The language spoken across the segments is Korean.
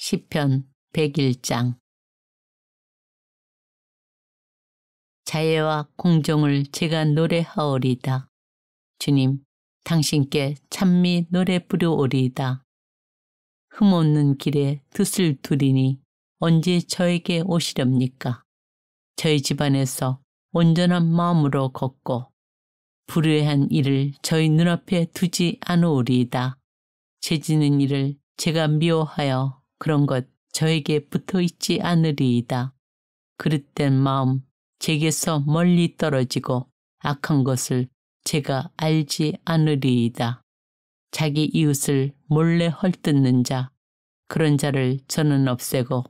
시편 101장. 자애와 공정을 제가 노래하오리이다. 주님, 당신께 찬미 노래 부르오리이다. 흠없는 길에 뜻을 두리니 언제 저에게 오시렵니까? 저희 집안에서 온전한 마음으로 걷고 불의한 일을 저희 눈앞에 두지 않으오리이다. 죄지는 일을 제가 미워하여 그런 것 저에게 붙어있지 않으리이다. 그릇된 마음 제게서 멀리 떨어지고 악한 것을 제가 알지 않으리이다. 자기 이웃을 몰래 헐뜯는 자, 그런 자를 저는 없애고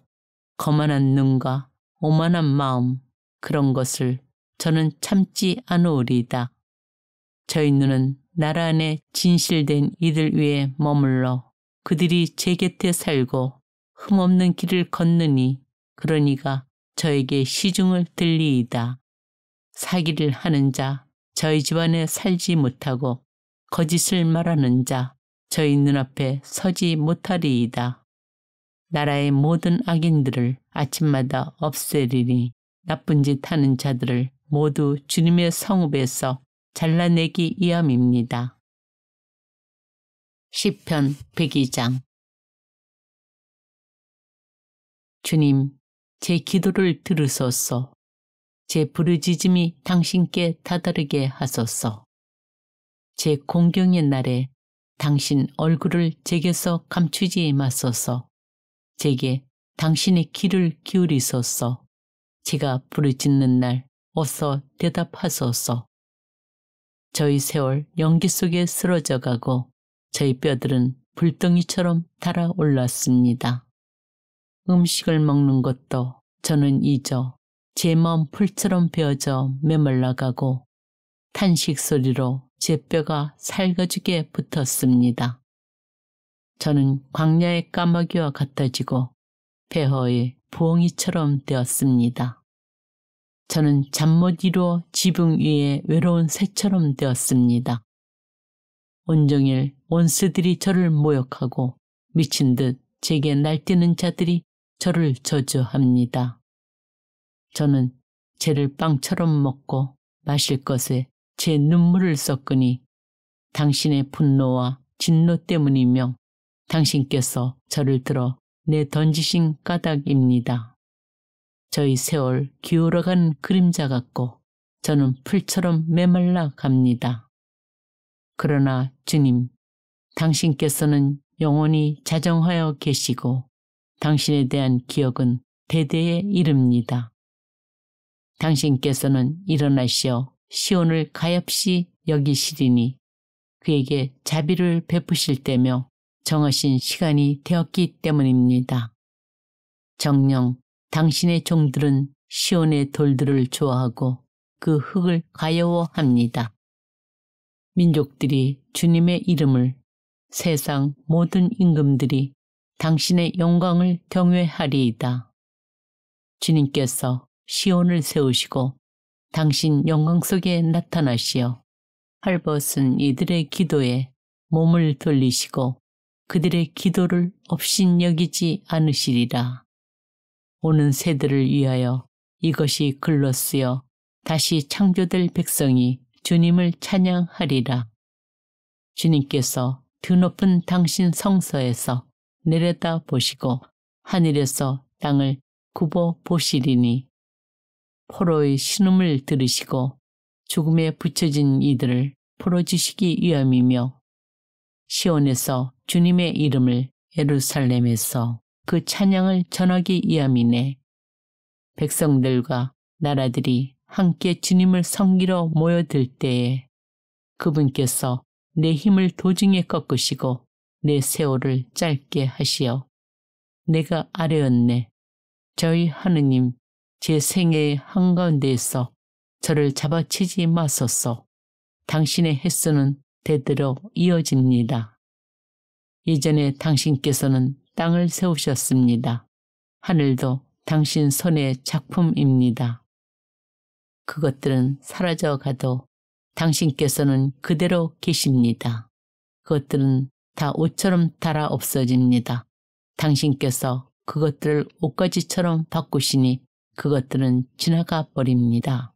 거만한 눈과 오만한 마음, 그런 것을 저는 참지 않으리이다. 저희 눈은 나라 안에 진실된 이들 위에 머물러 그들이 제 곁에 살고 흠없는 길을 걷느니 그런 이가 저에게 시중을 들리이다. 사기를 하는 자 저희 집안에 살지 못하고 거짓을 말하는 자 저희 눈앞에 서지 못하리이다. 나라의 모든 악인들을 아침마다 없애리니 나쁜 짓 하는 자들을 모두 주님의 성읍에서 잘라내기 위함입니다. 시편 102장. 주님, 제 기도를 들으소서. 제 부르짖음이 당신께 다다르게 하소서. 제 공경의 날에 당신 얼굴을 제게서 감추지 마소서. 제게 당신의 귀를 기울이소서. 제가 부르짖는 날 어서 대답하소서. 저희 세월 연기 속에 쓰러져 가고 저희 뼈들은 불덩이처럼 달아올랐습니다. 음식을 먹는 것도 저는 잊어 제 마음 풀처럼 베어져 메말라가고 탄식 소리로 제 뼈가 살가죽에 붙었습니다. 저는 광야의 까마귀와 같아지고 폐허의 부엉이처럼 되었습니다. 저는 잠 못 이루어 지붕 위에 외로운 새처럼 되었습니다. 온종일 원수들이 저를 모욕하고 미친 듯 제게 날뛰는 자들이 저를 저주합니다. 저는 죄를 빵처럼 먹고 마실 것에 제 눈물을 섞으니 당신의 분노와 진노 때문이며 당신께서 저를 들어 내던지신 까닭입니다. 저희 세월 기울어간 그림자 같고 저는 풀처럼 메말라 갑니다. 그러나 주님, 당신께서는 영원히 자정하여 계시고 당신에 대한 기억은 대대에 이릅니다. 당신께서는 일어나시어 시온을 가엾이 여기시리니 그에게 자비를 베푸실 때며 정하신 시간이 되었기 때문입니다. 정녕 당신의 종들은 시온의 돌들을 좋아하고 그 흙을 가여워합니다. 민족들이 주님의 이름을, 세상 모든 임금들이 당신의 영광을 경외하리이다. 주님께서 시온을 세우시고 당신 영광 속에 나타나시어 헐벗은 이들의 기도에 몸을 돌리시고 그들의 기도를 업신여기지 않으시리라. 오는 세대를 위하여 이것이 글로 쓰여 다시 창조될 백성이 주님을 찬양하리라. 주님께서 드높은 당신 성서에서 내려다 보시고 하늘에서 땅을 굽어 보시리니 포로의 신음을 들으시고 죽음에 붙여진 이들을 풀어주시기 위함이며 시온에서 주님의 이름을 예루살렘에서 그 찬양을 전하기 위함이네. 백성들과 나라들이 함께 주님을 섬기러 모여들 때에 그분께서 내 힘을 도중에 꺾으시고 내 세월을 짧게 하시어 내가 아뢰었네. 저희 하느님, 제 생애의 한가운데에서 저를 잡아채지 마소서. 당신의 횟수는 대대로 이어집니다. 예전에 당신께서는 땅을 세우셨습니다. 하늘도 당신 손의 작품입니다. 그것들은 사라져 가도 당신께서는 그대로 계십니다. 그것들은 다 옷처럼 닳아 없어집니다. 당신께서 그것들을 옷가지처럼 바꾸시니 그것들은 지나가 버립니다.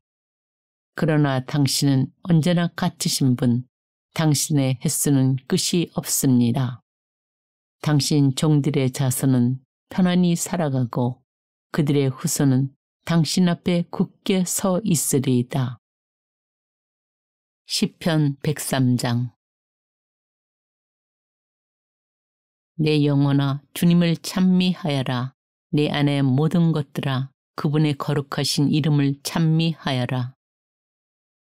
그러나 당신은 언제나 같으신 분, 당신의 횟수는 끝이 없습니다. 당신 종들의 자손은 편안히 살아가고 그들의 후손은 당신 앞에 굳게 서 있으리이다. 시편 103장. 내 영혼아 주님을 찬미하여라. 내 안의 모든 것들아 그분의 거룩하신 이름을 찬미하여라.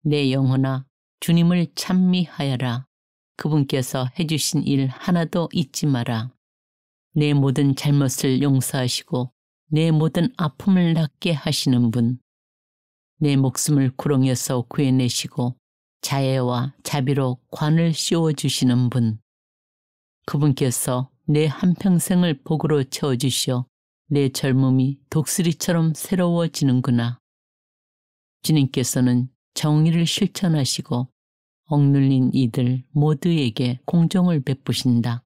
내 영혼아 주님을 찬미하여라. 그분께서 해주신 일 하나도 잊지 마라. 내 모든 잘못을 용서하시고 내 모든 아픔을 낫게 하시는 분, 내 목숨을 구렁에서 구해내시고 자애와 자비로 관을 씌워주시는 분, 그분께서 내 한평생을 복으로 채워주시어 내 젊음이 독수리처럼 새로워지는구나. 주님께서는 정의를 실천하시고 억눌린 이들 모두에게 공정을 베푸신다.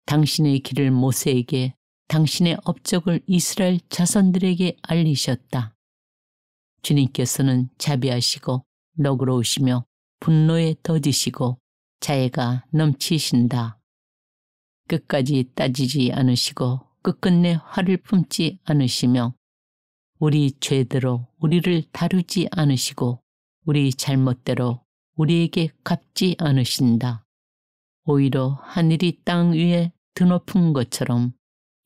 당신의 길을 모세에게, 당신의 업적을 이스라엘 자손들에게 알리셨다. 주님께서는 자비하시고 너그러우시며 분노에 더디시고 자애가 넘치신다. 끝까지 따지지 않으시고 끝끝내 화를 품지 않으시며 우리 죄대로 우리를 다루지 않으시고 우리 잘못대로 우리에게 갚지 않으신다. 오히려 하늘이 땅 위에 드높은 것처럼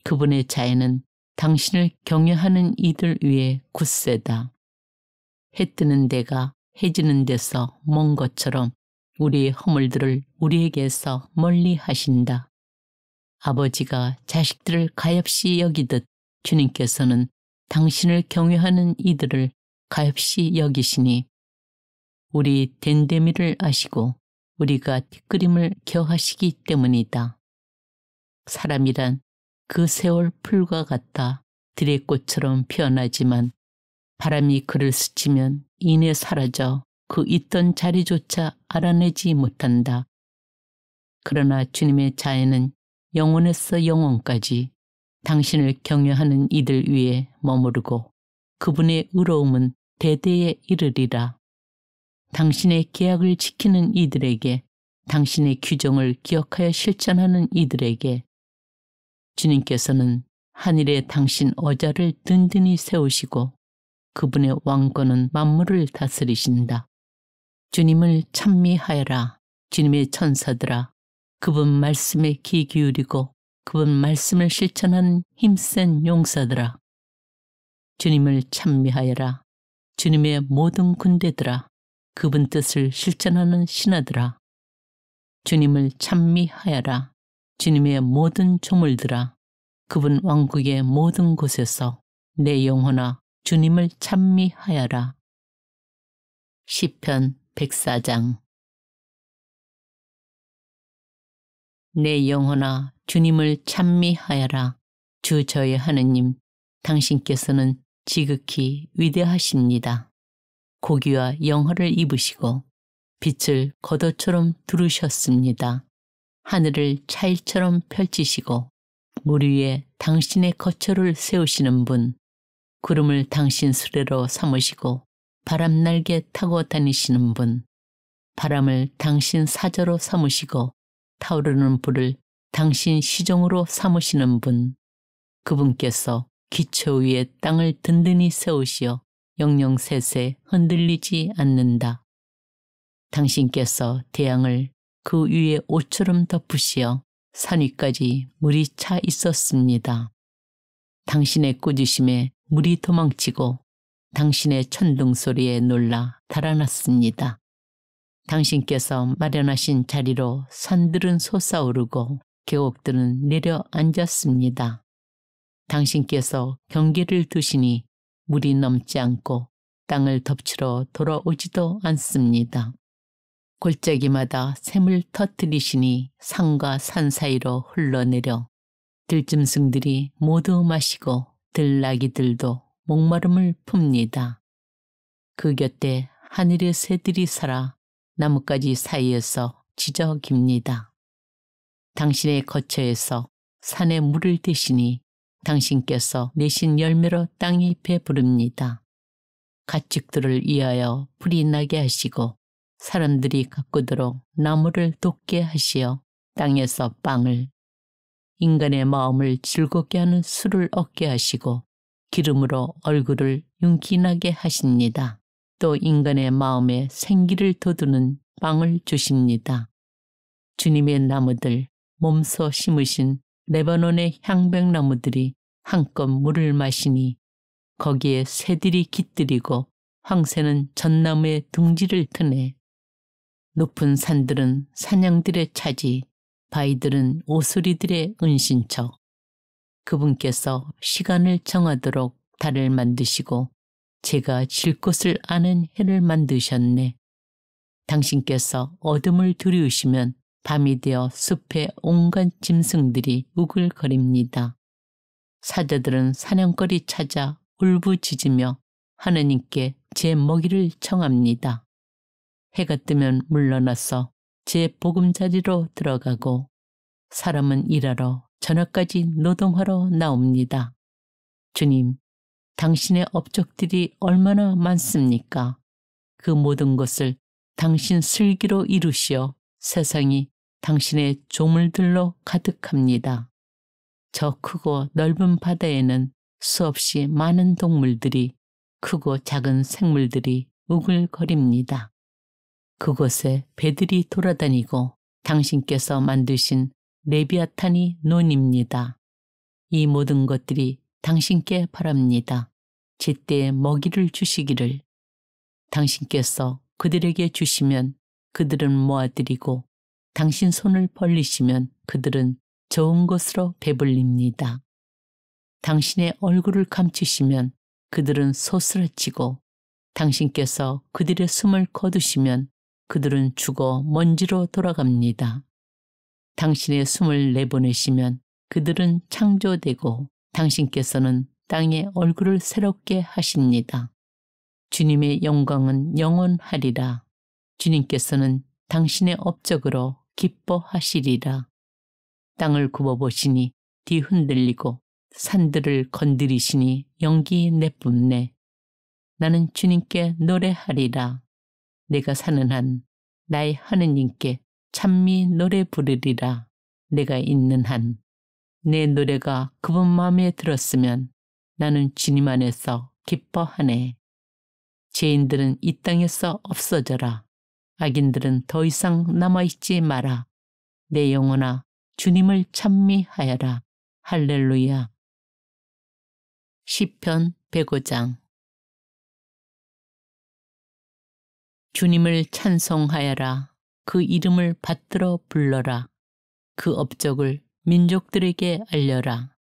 그분의 자애는 당신을 경외하는 이들 위에 굳세다. 해 뜨는 데가 해 지는 데서 먼 것처럼 우리의 허물들을 우리에게서 멀리 하신다. 아버지가 자식들을 가엾이 여기듯 주님께서는 당신을 경외하는 이들을 가엾이 여기시니 우리 덴데미를 아시고 우리가 티끌임을 겨하시기 때문이다. 사람이란 그 세월 풀과 같아 들의 꽃처럼 피어나지만 바람이 그를 스치면 이내 사라져 그 있던 자리조차 알아내지 못한다. 그러나 주님의 자애는 영원에서 영원까지 당신을 경외하는 이들 위에 머무르고 그분의 의로움은 대대에 이르리라. 당신의 계약을 지키는 이들에게, 당신의 규정을 기억하여 실천하는 이들에게 주님께서는 하늘에 당신 어자를 든든히 세우시고 그분의 왕권은 만물을 다스리신다. 주님을 찬미하여라. 주님의 천사들아, 그분 말씀에 귀 기울이고 그분 말씀을 실천하는 힘센 용사들아. 주님을 찬미하여라. 주님의 모든 군대들아, 그분 뜻을 실천하는 신하들아. 주님을 찬미하여라. 주님의 모든 조물들아, 그분 왕국의 모든 곳에서 내 영혼아 주님을 찬미하여라. 시편 104장. 내 영혼아 주님을 찬미하여라. 주 저의 하느님, 당신께서는 지극히 위대하십니다. 고기와 영화를 입으시고 빛을 겉옷처럼 두르셨습니다. 하늘을 차일처럼 펼치시고 물 위에 당신의 거처를 세우시는 분, 구름을 당신 수레로 삼으시고 바람날개 타고 다니시는 분, 바람을 당신 사저로 삼으시고 타오르는 불을 당신 시종으로 삼으시는 분, 그분께서 기초 위에 땅을 든든히 세우시어 영영세세 흔들리지 않는다. 당신께서 태양을 그 위에 옷처럼 덮으시어 산 위까지 물이 차 있었습니다. 당신의 꾸짖음에 물이 도망치고 당신의 천둥 소리에 놀라 달아났습니다. 당신께서 마련하신 자리로 산들은 솟아오르고 계곡들은 내려앉았습니다. 당신께서 경계를 두시니 물이 넘지 않고 땅을 덮치러 돌아오지도 않습니다. 골짜기마다 샘을 터뜨리시니 산과 산 사이로 흘러내려 들짐승들이 모두 마시고 들나귀들도 목마름을 풉니다. 그 곁에 하늘의 새들이 살아 나뭇가지 사이에서 지저깁니다. 당신의 거처에서 산에 물을 대시니 당신께서 내신 열매로 땅이 배부릅니다. 가축들을 위하여 불이 나게 하시고 사람들이 가꾸도록 나무를 돋게 하시어 땅에서 빵을, 인간의 마음을 즐겁게 하는 술을 얻게 하시고 기름으로 얼굴을 윤기나게 하십니다. 또 인간의 마음에 생기를 돋우는 빵을 주십니다. 주님의 나무들, 몸소 심으신 레바논의 향백나무들이 한껏 물을 마시니 거기에 새들이 깃들이고 황새는 전나무의 둥지를 트네. 높은 산들은 사냥들의 차지, 바위들은 오소리들의 은신처. 그분께서 시간을 정하도록 달을 만드시고 제가 질 곳을 아는 해를 만드셨네. 당신께서 어둠을 두려우시면 밤이 되어 숲의 온갖 짐승들이 우글거립니다. 사자들은 사냥거리 찾아 울부짖으며 하느님께 제 먹이를 청합니다. 해가 뜨면 물러나서 제 보금자리로 들어가고 사람은 일하러 저녁까지 노동하러 나옵니다. 주님, 당신의 업적들이 얼마나 많습니까? 그 모든 것을 당신 슬기로 이루시어 세상이 당신의 조물들로 가득합니다. 저 크고 넓은 바다에는 수없이 많은 동물들이, 크고 작은 생물들이 우글거립니다. 그곳에 배들이 돌아다니고 당신께서 만드신 레비아탄이 논입니다. 이 모든 것들이 당신께 바랍니다. 제때에 먹이를 주시기를. 당신께서 그들에게 주시면 그들은 모아들이고 당신 손을 벌리시면 그들은 좋은 것으로 배불립니다. 당신의 얼굴을 감추시면 그들은 소스라치고 당신께서 그들의 숨을 거두시면 그들은 죽어 먼지로 돌아갑니다. 당신의 숨을 내보내시면 그들은 창조되고 당신께서는 땅의 얼굴을 새롭게 하십니다. 주님의 영광은 영원하리라. 주님께서는 당신의 업적으로 기뻐하시리라. 땅을 굽어보시니 뒤흔들리고 산들을 건드리시니 연기 내뿜네. 나는 주님께 노래하리라. 내가 사는 한 나의 하느님께 찬미 노래 부르리라. 내가 있는 한 내 노래가 그분 마음에 들었으면 나는 주님 안에서 기뻐하네. 죄인들은 이 땅에서 없어져라. 악인들은 더 이상 남아있지 마라. 내 영혼아 주님을 찬미하여라. 할렐루야. 시편 105장. 주님을 찬송하여라. 그 이름을 받들어 불러라. 그 업적을 민족들에게 알려라.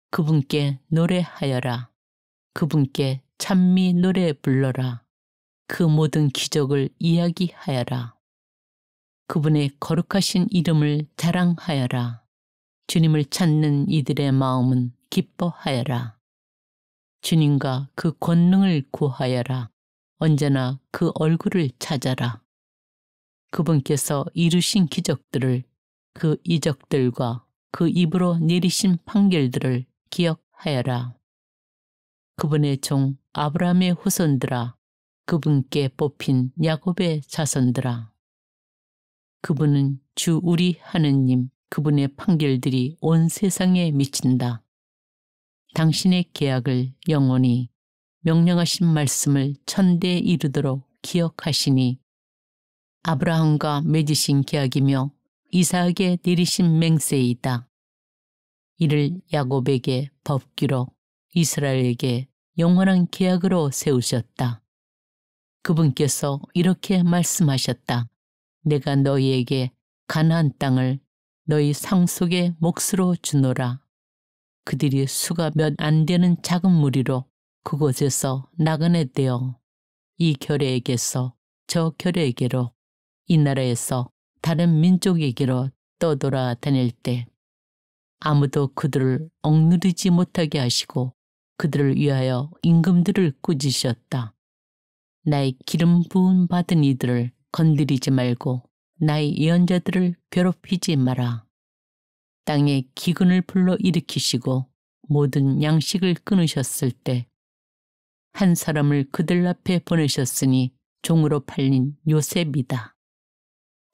그분께 노래하여라. 그분께 찬미 노래 불러라. 그 모든 기적을 이야기하여라. 그분의 거룩하신 이름을 자랑하여라. 주님을 찾는 이들의 마음은 기뻐하여라. 주님과 그 권능을 구하여라. 언제나 그 얼굴을 찾아라. 그분께서 이루신 기적들을, 그 이적들과 그 입으로 내리신 판결들을 기억하여라. 그분의 종 아브라함의 후손들아, 그분께 뽑힌 야곱의 자손들아. 그분은 주 우리 하느님, 그분의 판결들이 온 세상에 미친다. 당신의 계약을 영원히, 명령하신 말씀을 천대에 이르도록 기억하시니 아브라함과 맺으신 계약이며 이삭에게 내리신 맹세이다. 이를 야곱에게 법규로 이스라엘에게 영원한 계약으로 세우셨다. 그분께서 이렇게 말씀하셨다. 내가 너희에게 가나안 땅을 너희 상속의 몫으로 주노라. 그들이 수가 몇 안 되는 작은 무리로 그곳에서 나그네 되어 이 결례에게서 저 결례에게로, 이 나라에서 다른 민족에게로 떠돌아 다닐 때 아무도 그들을 억누르지 못하게 하시고 그들을 위하여 임금들을 꾸짖으셨다. 나의 기름 부음 받은 이들을 건드리지 말고 나의 예언자들을 괴롭히지 마라. 땅에 기근을 불러 일으키시고 모든 양식을 끊으셨을 때 한 사람을 그들 앞에 보내셨으니 종으로 팔린 요셉이다.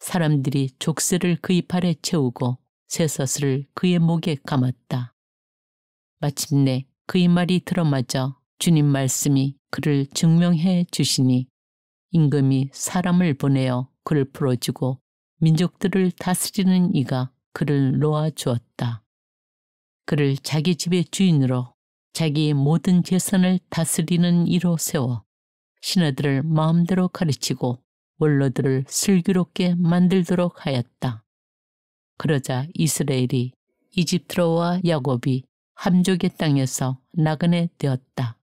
사람들이 족쇄를 그의 발에 채우고 쇠사슬을 그의 목에 감았다. 마침내 그의 말이 들어맞아 주님 말씀이 그를 증명해 주시니 임금이 사람을 보내어 그를 풀어주고 민족들을 다스리는 이가 그를 놓아 주었다. 그를 자기 집의 주인으로 자기의 모든 재산을 다스리는 이로 세워 신하들을 마음대로 가르치고 원로들을 슬기롭게 만들도록 하였다. 그러자 이스라엘이 이집트로와 야곱이 함족의 땅에서 나그네 되었다.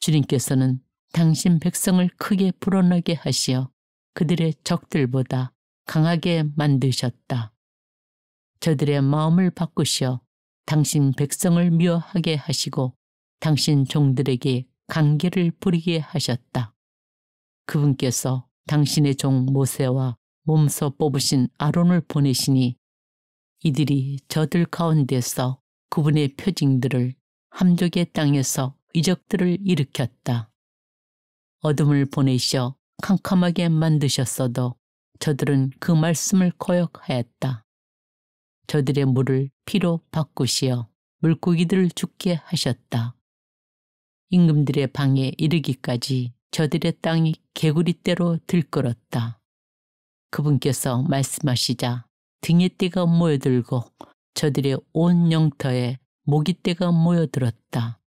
주님께서는 당신 백성을 크게 불어나게 하시어 그들의 적들보다 강하게 만드셨다. 저들의 마음을 바꾸시어 당신 백성을 미워하게 하시고 당신 종들에게 간계를 부리게 하셨다. 그분께서 당신의 종 모세와 몸소 뽑으신 아론을 보내시니 이들이 저들 가운데서 그분의 표징들을 함족의 땅에서 이적들을 일으켰다. 어둠을 보내셔 캄캄하게 만드셨어도 저들은 그 말씀을 거역하였다. 저들의 물을 피로 바꾸시어 물고기들을 죽게 하셨다. 임금들의 방에 이르기까지 저들의 땅이 개구리떼로 들끓었다. 그분께서 말씀하시자 등의 떼가 모여들고 저들의 온 영터에 모기떼가 모여들었다.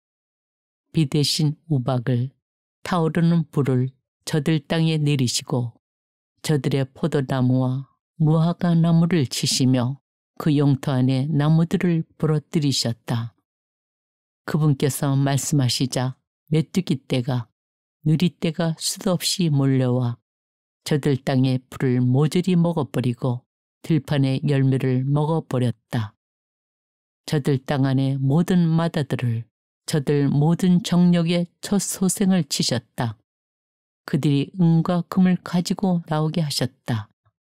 비 대신 우박을 타오르는 불을 저들 땅에 내리시고 저들의 포도나무와 무화과 나무를 치시며 그 영토 안에 나무들을 부러뜨리셨다. 그분께서 말씀하시자 메뚜기떼가 누리떼가 수도 없이 몰려와 저들 땅의 풀을 모조리 먹어버리고 들판의 열매를 먹어버렸다. 저들 땅 안의 모든 마다들을 저들 모든 정력에 첫 소생을 치셨다. 그들이 은과 금을 가지고 나오게 하셨다.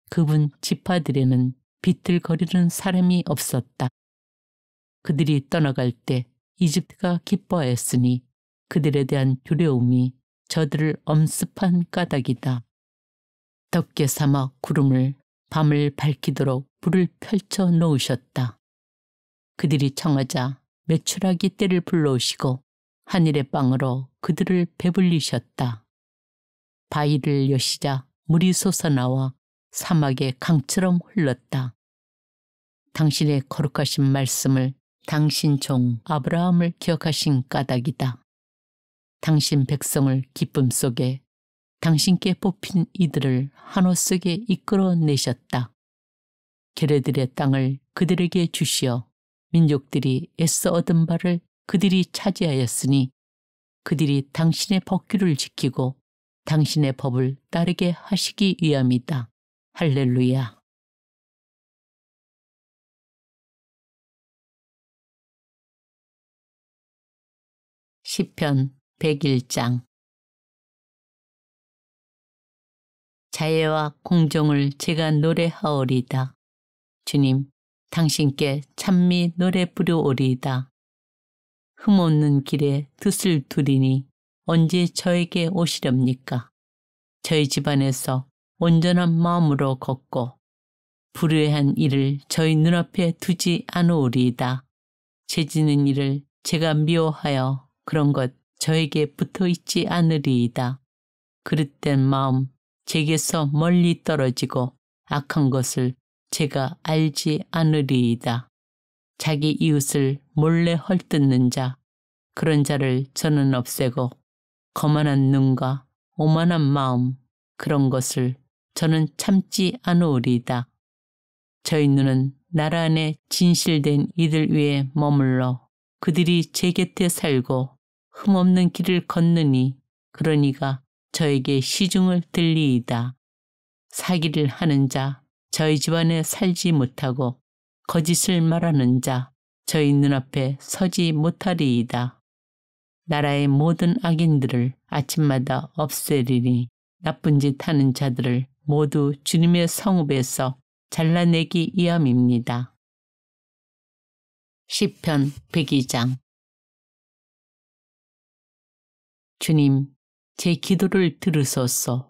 그분 지파들에는 비틀거리는 사람이 없었다. 그들이 떠나갈 때 이집트가 기뻐하였으니 그들에 대한 두려움이 저들을 엄습한 까닭이다. 덥게 삼아 구름을 밤을 밝히도록 불을 펼쳐 놓으셨다. 그들이 청하자 메추라기 떼를 불러오시고 하늘의 빵으로 그들을 배불리셨다. 바위를 여시자 물이 솟아나와 사막의 강처럼 흘렀다. 당신의 거룩하신 말씀을 당신 종 아브라함을 기억하신 까닭이다. 당신 백성을 기쁨 속에 당신께 뽑힌 이들을 한호 속에 이끌어내셨다. 계레들의 땅을 그들에게 주시어 민족들이 애써 얻은 바를 그들이 차지하였으니 그들이 당신의 법규를 지키고 당신의 법을 따르게 하시기 위함이다. 할렐루야. 시편 101장. 자애와 공정을 제가 노래하오리이다. 주님, 당신께 찬미 노래 부르오리이다. 흠없는 길에 뜻을 두리니 언제 저에게 오시렵니까? 저희 집안에서 온전한 마음으로 걷고 불의한 일을 저희 눈앞에 두지 않으오리이다. 죄지는 일을 제가 미워하여 그런 것 저에게 붙어있지 않으리이다. 그릇된 마음 제게서 멀리 떨어지고 악한 것을 제가 알지 않으리이다. 자기 이웃을 몰래 헐뜯는 자, 그런 자를 저는 없애고 거만한 눈과 오만한 마음, 그런 것을 저는 참지 않으리이다. 저희 눈은 나라 안에 진실된 이들 위에 머물러 그들이 제 곁에 살고 흠없는 길을 걷느니 그런 이가 저에게 시중을 들리이다. 사기를 하는 자 저희 집안에 살지 못하고 거짓을 말하는 자 저희 눈앞에 서지 못하리이다. 나라의 모든 악인들을 아침마다 없애리니 나쁜 짓 하는 자들을 모두 주님의 성읍에서 잘라내기 위함입니다. 시편 102장. 주님, 제 기도를 들으소서.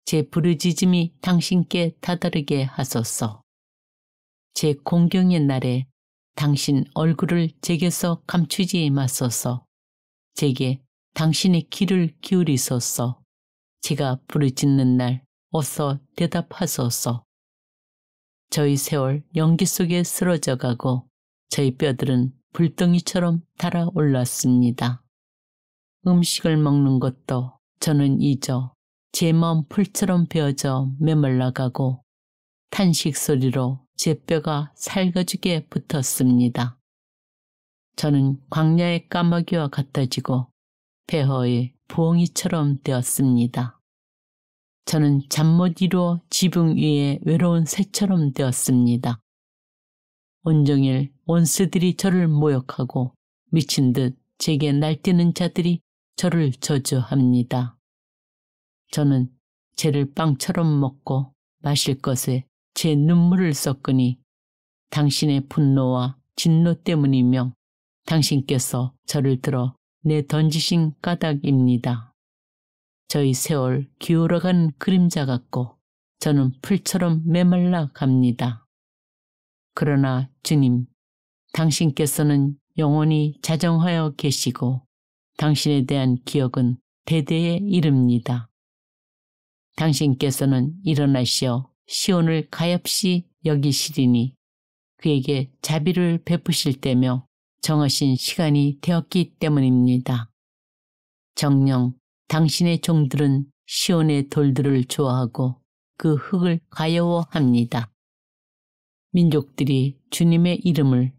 제 부르짖음이 당신께 다다르게 하소서. 제 공경의 날에 당신 얼굴을 제게서 감추지 마소서. 제게 당신의 귀를 기울이소서. 제가 부르짖는 날 어서 대답하소서. 저희 세월 연기 속에 쓰러져 가고 저희 뼈들은 불덩이처럼 달아올랐습니다. 음식을 먹는 것도 저는 잊어 제 마음 풀처럼 베어져 메말라가고 탄식 소리로 제 뼈가 살가죽에 붙었습니다. 저는 광야의 까마귀와 같아지고 폐허의 부엉이처럼 되었습니다. 저는 잠 못 이루어 지붕 위에 외로운 새처럼 되었습니다. 온종일 원수들이 저를 모욕하고 미친 듯 제게 날뛰는 자들이 저를 저주합니다. 저는 죄를 빵처럼 먹고 마실 것에 제 눈물을 섞으니 당신의 분노와 진노 때문이며 당신께서 저를 들어 내던지신 까닭입니다. 저희 세월 기울어간 그림자 같고 저는 풀처럼 메말라 갑니다. 그러나 주님, 당신께서는 영원히 자정하여 계시고 당신에 대한 기억은 대대에 이릅니다. 당신께서는 일어나시어 시온을 가엾이 여기시리니 그에게 자비를 베푸실 때며 정하신 시간이 되었기 때문입니다. 정녕 당신의 종들은 시온의 돌들을 좋아하고 그 흙을 가여워합니다. 민족들이 주님의 이름을,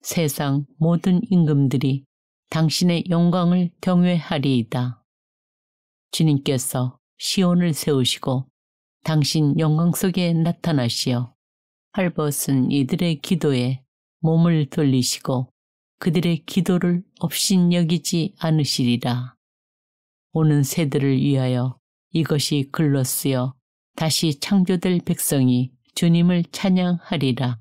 세상 모든 임금들이 당신의 영광을 경외하리이다. 주님께서 시온을 세우시고 당신 영광 속에 나타나시어 헐벗은 이들의 기도에 몸을 돌리시고 그들의 기도를 업신여기지 않으시리라. 오는 세대를 위하여 이것이 글로 쓰여 다시 창조될 백성이 주님을 찬양하리라.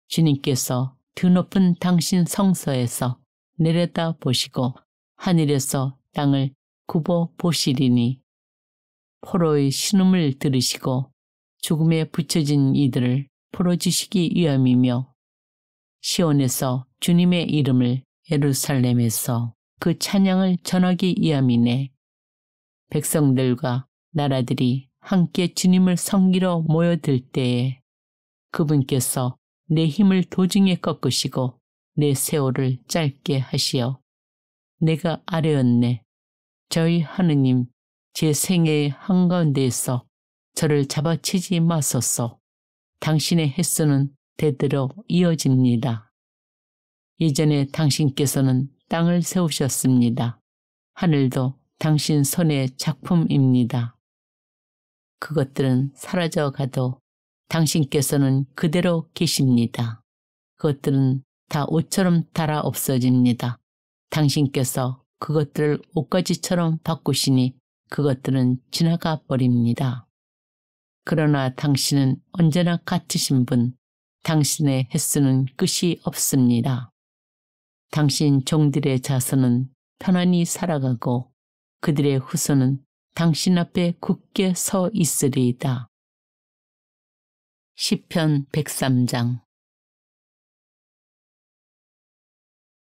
주님께서 드높은 당신 성서에서 내려다 보시고 하늘에서 땅을 굽어 보시리니 포로의 신음을 들으시고 죽음에 붙여진 이들을 풀어주시기 위함이며 시온에서 주님의 이름을 예루살렘에서 그 찬양을 전하기 위함이네. 백성들과 나라들이 함께 주님을 섬기러 모여들 때에 그분께서 내 힘을 도중에 꺾으시고 내 세월을 짧게 하시어 내가 아뢰었네. 저희 하느님, 제 생애의 한가운데에서 저를 잡아치지 마소서. 당신의 횟수는 대대로 이어집니다. 예전에 당신께서는 땅을 세우셨습니다. 하늘도 당신 손의 작품입니다. 그것들은 사라져 가도 당신께서는 그대로 계십니다. 그것들은 다 옷처럼 닳아 없어집니다. 당신께서 그것들을 옷가지처럼 바꾸시니 그것들은 지나가 버립니다. 그러나 당신은 언제나 같으신 분, 당신의 횟수는 끝이 없습니다. 당신 종들의 자손은 편안히 살아가고 그들의 후손은 당신 앞에 굳게 서 있으리이다. 시편 103장.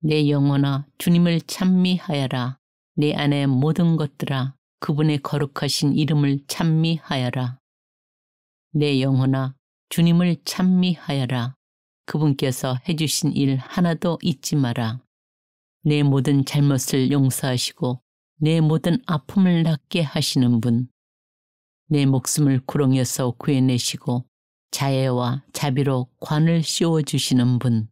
내 영혼아 주님을 찬미하여라. 내 안의 모든 것들아 그분의 거룩하신 이름을 찬미하여라. 내 영혼아 주님을 찬미하여라. 그분께서 해주신 일 하나도 잊지 마라. 내 모든 잘못을 용서하시고 내 모든 아픔을 낫게 하시는 분. 내 목숨을 구렁에서 구해내시고 자애와 자비로 관을 씌워주시는 분.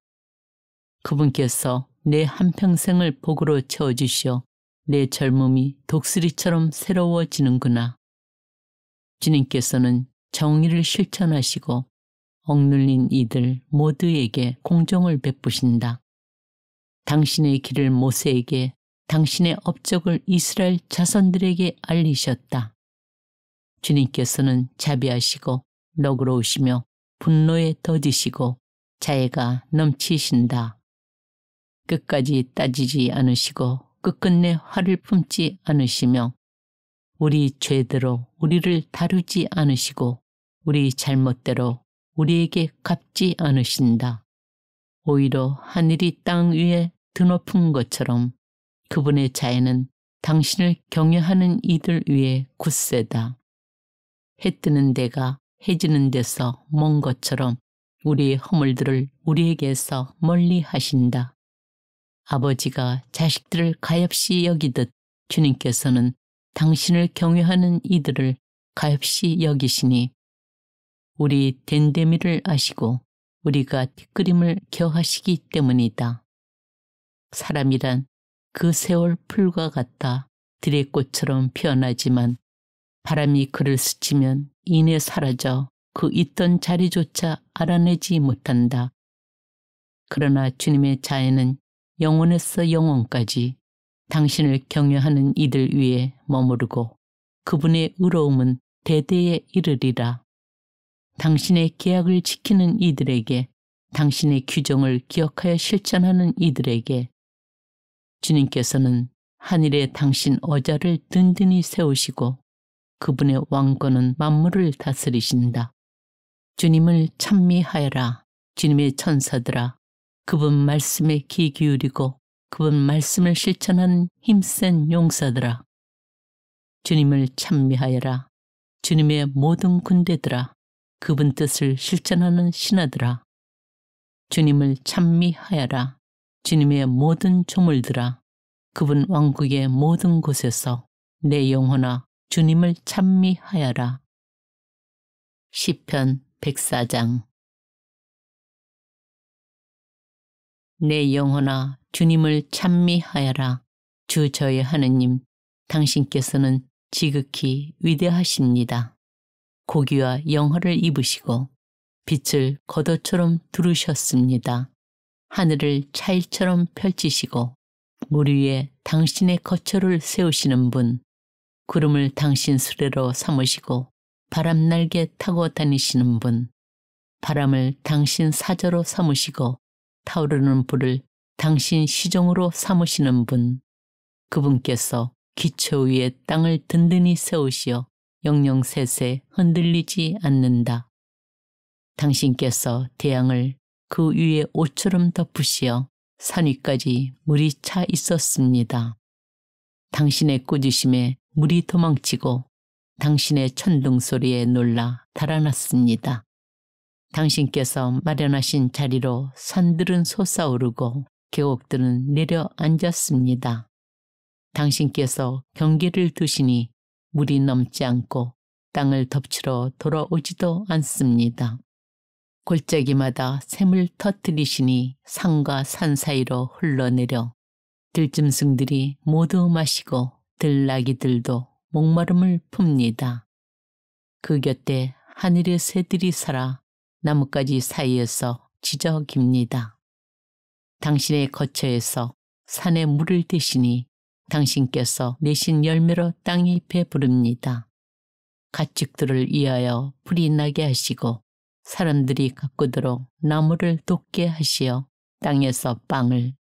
그분께서 내 한평생을 복으로 채워주시어 내 젊음이 독수리처럼 새로워지는구나. 주님께서는 정의를 실천하시고 억눌린 이들 모두에게 공정을 베푸신다. 당신의 길을 모세에게, 당신의 업적을 이스라엘 자손들에게 알리셨다. 주님께서는 자비하시고 너그러우시며 분노에 더디시고 자애가 넘치신다. 끝까지 따지지 않으시고 끝끝내 화를 품지 않으시며 우리 죄대로 우리를 다루지 않으시고 우리 잘못대로 우리에게 갚지 않으신다. 오히려 하늘이 땅 위에 드높은 것처럼 그분의 자애는 당신을 경외하는 이들 위에 굳세다. 해 뜨는 데가 해 지는 데서 먼 것처럼 우리의 허물들을 우리에게서 멀리 하신다. 아버지가 자식들을 가엾이 여기듯 주님께서는 당신을 경외하는 이들을 가엾이 여기시니 우리 덴데미를 아시고 우리가 뒷그림을 겨하시기 때문이다. 사람이란 그 세월 풀과 같다 들의 꽃처럼 피어나지만 바람이 그를 스치면 이내 사라져 그 있던 자리조차 알아내지 못한다. 그러나 주님의 자애는 영원에서 영원까지 당신을 경외하는 이들 위에 머무르고 그분의 의로움은 대대에 이르리라. 당신의 계약을 지키는 이들에게, 당신의 규정을 기억하여 실천하는 이들에게 주님께서는 하늘에 당신 어자를 든든히 세우시고 그분의 왕권은 만물을 다스리신다. 주님을 찬미하여라. 주님의 천사들아, 그분 말씀에 귀 기울이고 그분 말씀을 실천하는 힘센 용사들아. 주님을 찬미하여라. 주님의 모든 군대들아, 그분 뜻을 실천하는 신하들아. 주님을 찬미하여라. 주님의 모든 조물들아, 그분 왕국의 모든 곳에서 내 영혼아 주님을 찬미하여라. 시편 104장. 내 영혼아 주님을 찬미하여라. 주 저의 하느님, 당신께서는 지극히 위대하십니다. 고기와 영화를 입으시고 빛을 겉옷처럼 두르셨습니다. 하늘을 차일처럼 펼치시고 물 위에 당신의 거처를 세우시는 분, 구름을 당신 수레로 삼으시고 바람 날개 타고 다니시는 분, 바람을 당신 사저로 삼으시고 타오르는 불을 당신 시종으로 삼으시는 분, 그분께서 기초 위에 땅을 든든히 세우시어 영영 세세 흔들리지 않는다. 당신께서 태양을 그 위에 옷처럼 덮으시어 산 위까지 물이 차 있었습니다. 당신의 꾸짖음에 물이 도망치고 당신의 천둥 소리에 놀라 달아났습니다. 당신께서 마련하신 자리로 산들은 솟아오르고 계곡들은 내려앉았습니다. 당신께서 경계를 두시니 물이 넘지 않고 땅을 덮치러 돌아오지도 않습니다. 골짜기마다 샘을 터뜨리시니 산과 산 사이로 흘러내려 들짐승들이 모두 마시고 들나귀들도 목마름을 풉니다. 그 곁에 하늘의 새들이 살아 나뭇가지 사이에서 지저깁니다. 당신의 거처에서 산에 물을 대시니 당신께서 내신 열매로 땅이 배부릅니다. 가축들을 위하여 불이 나게 하시고 사람들이 가꾸도록 나무를 돋게 하시어 땅에서 빵을,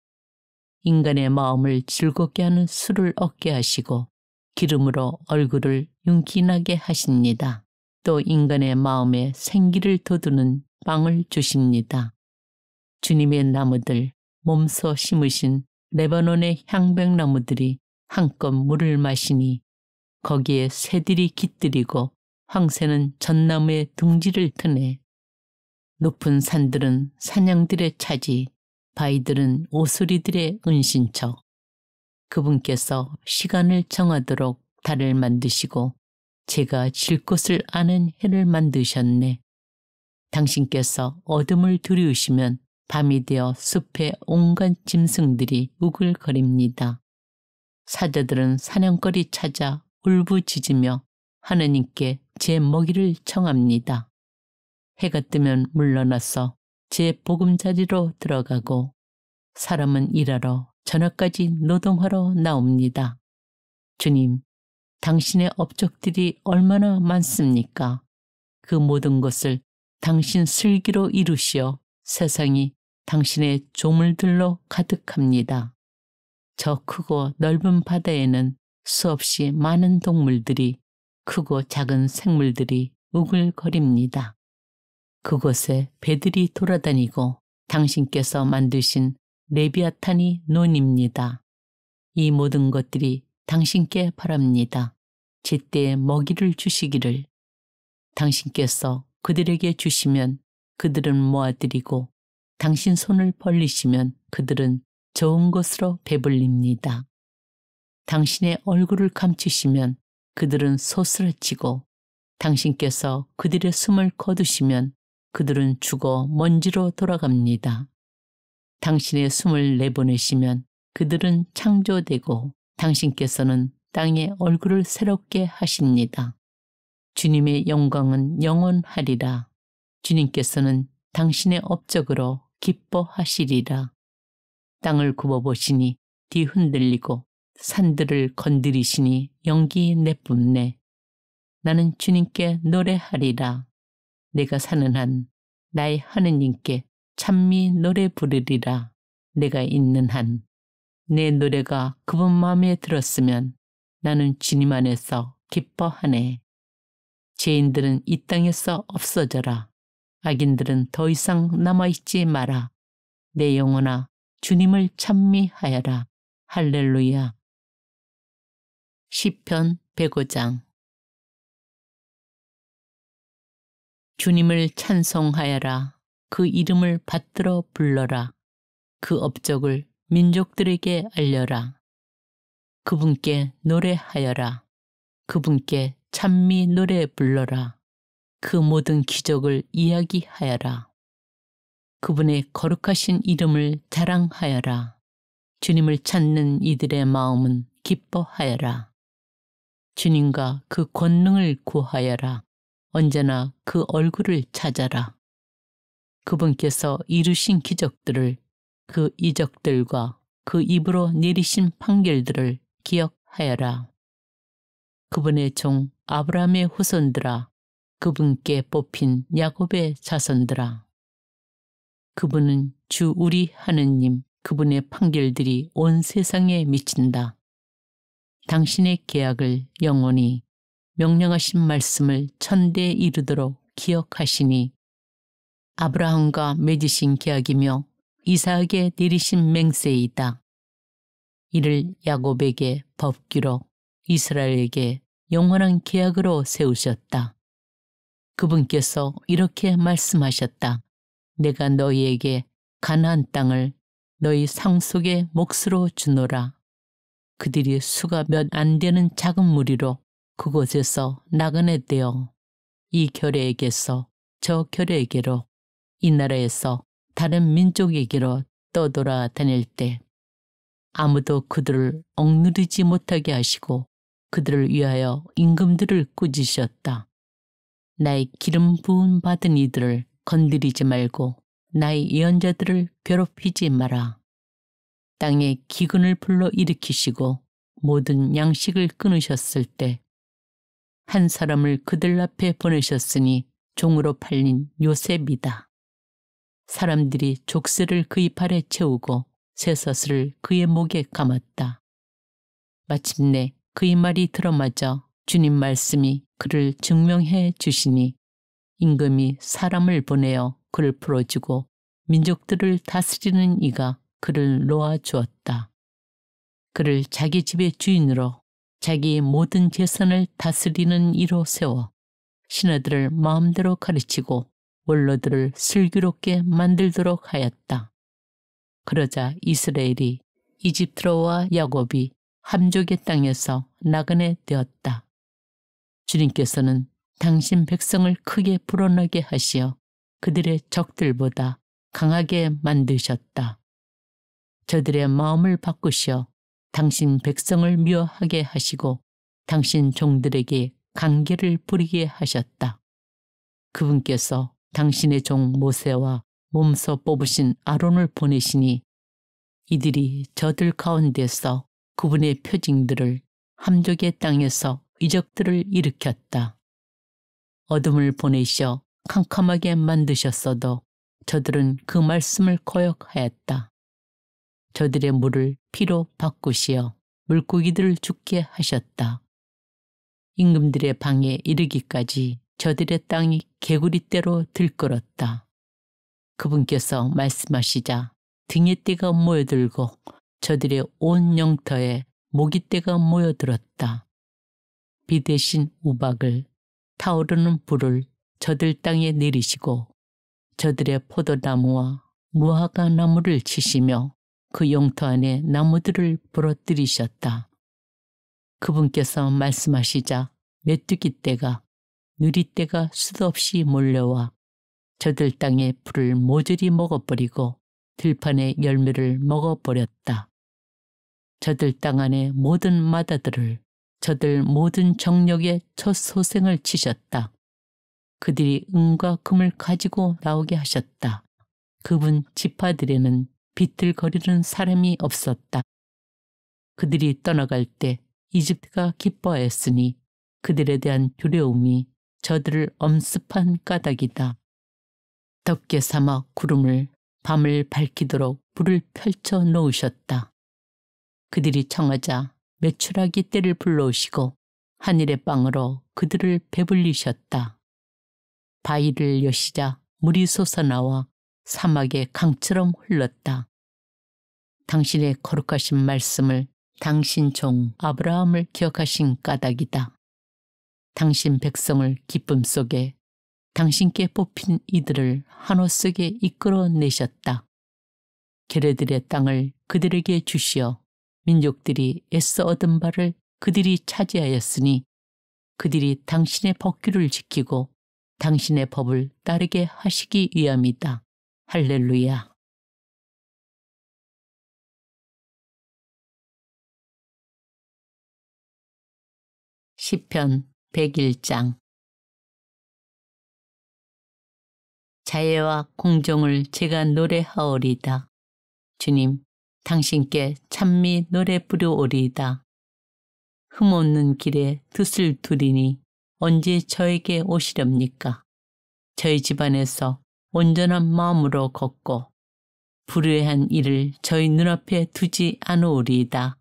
인간의 마음을 즐겁게 하는 술을 얻게 하시고 기름으로 얼굴을 윤기나게 하십니다. 또 인간의 마음에 생기를 돋우는 빵을 주십니다. 주님의 나무들, 몸소 심으신 레바논의 향백나무들이 한껏 물을 마시니 거기에 새들이 깃들이고 황새는 전나무의 둥지를 트네. 높은 산들은 사냥들의 차지, 바위들은 오소리들의 은신처. 그분께서 시간을 정하도록 달을 만드시고 제가 질 곳을 아는 해를 만드셨네. 당신께서 어둠을 두려우시면 밤이 되어 숲의 온갖 짐승들이 우글거립니다. 사자들은 사냥거리 찾아 울부짖으며 하느님께 제 먹이를 청합니다. 해가 뜨면 물러나서 제 보금자리로 들어가고 사람은 일하러 저녁까지 노동하러 나옵니다. 주님, 당신의 업적들이 얼마나 많습니까? 그 모든 것을 당신 슬기로 이루시어 세상이 당신의 조물들로 가득합니다. 저 크고 넓은 바다에는 수없이 많은 동물들이, 크고 작은 생물들이 우글거립니다. 그곳에 배들이 돌아다니고 당신께서 만드신 레비아탄이 논입니다. 이 모든 것들이 당신께 바랍니다. 제때에 먹이를 주시기를. 당신께서 그들에게 주시면 그들은 모아들이고 당신 손을 벌리시면 그들은 좋은 것으로 배불립니다. 당신의 얼굴을 감추시면 그들은 소스라치고 당신께서 그들의 숨을 거두시면 그들은 죽어 먼지로 돌아갑니다. 당신의 숨을 내보내시면 그들은 창조되고 당신께서는 땅의 얼굴을 새롭게 하십니다. 주님의 영광은 영원하리라. 주님께서는 당신의 업적으로 기뻐하시리라. 땅을 굽어보시니 뒤흔들리고 산들을 건드리시니 연기 내뿜네. 나는 주님께 노래하리라. 내가 사는 한 나의 하느님께 찬미 노래 부르리라. 내가 있는 한 내 노래가 그분 마음에 들었으면 나는 주님 안에서 기뻐하네. 죄인들은 이 땅에서 없어져라. 악인들은 더 이상 남아있지 마라. 내 영혼아 주님을 찬미하여라. 할렐루야. 시편 105장. 주님을 찬송하여라. 그 이름을 받들어 불러라. 그 업적을 민족들에게 알려라. 그분께 노래하여라. 그분께 찬미 노래 불러라. 그 모든 기적을 이야기하여라. 그분의 거룩하신 이름을 자랑하여라. 주님을 찾는 이들의 마음은 기뻐하여라. 주님과 그 권능을 구하여라. 언제나 그 얼굴을 찾아라. 그분께서 이루신 기적들을, 그 이적들과 그 입으로 내리신 판결들을 기억하여라. 그분의 종 아브라함의 후손들아, 그분께 뽑힌 야곱의 자손들아. 그분은 주 우리 하느님, 그분의 판결들이 온 세상에 미친다. 당신의 계약을 영원히, 명령하신 말씀을 천대에 이르도록 기억하시니 아브라함과 맺으신 계약이며 이삭에게 내리신 맹세이다. 이를 야곱에게 법규로 이스라엘에게 영원한 계약으로 세우셨다. 그분께서 이렇게 말씀하셨다. 내가 너희에게 가나안 땅을 너희 상속의 몫으로 주노라. 그들이 수가 몇 안 되는 작은 무리로 그곳에서 나그네 되어 이 결례에게서 저 결례에게로, 이 나라에서 다른 민족에게로 떠돌아 다닐 때 아무도 그들을 억누르지 못하게 하시고 그들을 위하여 임금들을 꾸짖으셨다. 나의 기름 부음 받은 이들을 건드리지 말고 나의 예언자들을 괴롭히지 마라. 땅에 기근을 불러 일으키시고 모든 양식을 끊으셨을 때 한 사람을 그들 앞에 보내셨으니 종으로 팔린 요셉이다. 사람들이 족쇄를 그의 발에 채우고 쇠사슬을 그의 목에 감았다. 마침내 그의 말이 들어맞아 주님 말씀이 그를 증명해 주시니 임금이 사람을 보내어 그를 풀어주고 민족들을 다스리는 이가 그를 놓아 주었다. 그를 자기 집의 주인으로 자기의 모든 재산을 다스리는 이로 세워 신하들을 마음대로 가르치고 원로들을 슬기롭게 만들도록 하였다. 그러자 이스라엘이 이집트로와 야곱이 함족의 땅에서 나그네 되었다. 주님께서는 당신 백성을 크게 불어나게 하시어 그들의 적들보다 강하게 만드셨다. 저들의 마음을 바꾸시어 당신 백성을 미워하게 하시고 당신 종들에게 강계를 부리게 하셨다. 그분께서 당신의 종 모세와 몸소 뽑으신 아론을 보내시니 이들이 저들 가운데서 그분의 표징들을 함족의 땅에서 이적들을 일으켰다. 어둠을 보내셔 캄캄하게 만드셨어도 저들은 그 말씀을 거역하였다. 저들의 물을 피로 바꾸시어 물고기들을 죽게 하셨다. 임금들의 방에 이르기까지 저들의 땅이 개구리떼로 들끓었다. 그분께서 말씀하시자 등의 떼가 모여들고 저들의 온 영터에 모기떼가 모여들었다. 비 대신 우박을, 타오르는 불을 저들 땅에 내리시고 저들의 포도나무와 무화과 나무를 치시며 그 영터 안에 나무들을 부러뜨리셨다. 그분께서 말씀하시자 메뚜기 떼가, 누리떼가 수도 없이 몰려와 저들 땅의 풀을 모조리 먹어버리고 들판의 열매를 먹어버렸다. 저들 땅 안의 모든 마다들을, 저들 모든 정력의 첫 소생을 치셨다. 그들이 은과 금을 가지고 나오게 하셨다. 그분 지파들에는 비틀거리는 사람이 없었다. 그들이 떠나갈 때 이집트가 기뻐하였으니 그들에 대한 두려움이 저들을 엄습한 까닭이다. 덥게 삼아 구름을 밤을 밝히도록 불을 펼쳐 놓으셨다. 그들이 청하자 메추라기 떼를 불러오시고 하늘의 빵으로 그들을 배불리셨다. 바위를 여시자 물이 솟아나와 사막의 강처럼 흘렀다. 당신의 거룩하신 말씀을 당신 종 아브라함을 기억하신 까닭이다. 당신 백성을 기쁨 속에 당신께 뽑힌 이들을 한호 속에 이끌어내셨다. 게레들의 땅을 그들에게 주시어 민족들이 애써 얻은 바를 그들이 차지하였으니 그들이 당신의 법규를 지키고 당신의 법을 따르게 하시기 위함이다. 할렐루야. 시편 101장. 자애와 공정을 제가 노래하오리이다. 주님, 당신께 찬미 노래 부르오리이다. 흠없는 길에 뜻을 두리니 언제 저에게 오시렵니까? 저희 집안에서 온전한 마음으로 걷고 불의한 일을 저희 눈앞에 두지 않으오리이다.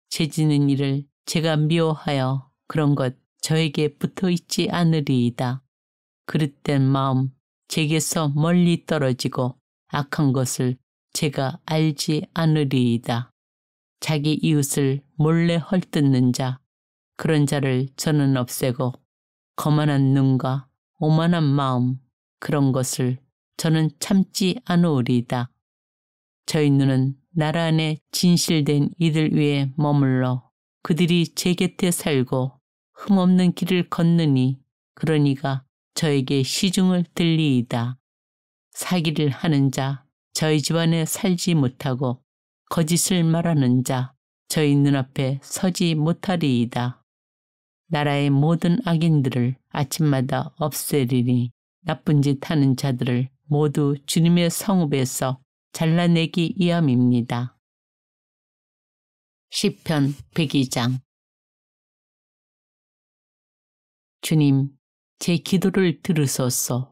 죄지는 일을 제가 미워하여 그런 것 저에게 붙어있지 않으리이다. 그릇된 마음 제게서 멀리 떨어지고 악한 것을 제가 알지 않으리이다. 자기 이웃을 몰래 헐뜯는 자, 그런 자를 저는 없애고 거만한 눈과 오만한 마음, 그런 것을 저는 참지 않으리이다. 저희 눈은 나라 안에 진실된 이들 위에 머물러 그들이 제 곁에 살고 흠없는 길을 걷느니 그런 이가 저에게 시중을 들리이다. 사기를 하는 자 저희 집안에 살지 못하고 거짓을 말하는 자 저희 눈앞에 서지 못하리이다. 나라의 모든 악인들을 아침마다 없애리니 나쁜 짓 하는 자들을 모두 주님의 성읍에서 잘라내기 위함입니다. 시편 102장. 주님, 제 기도를 들으소서.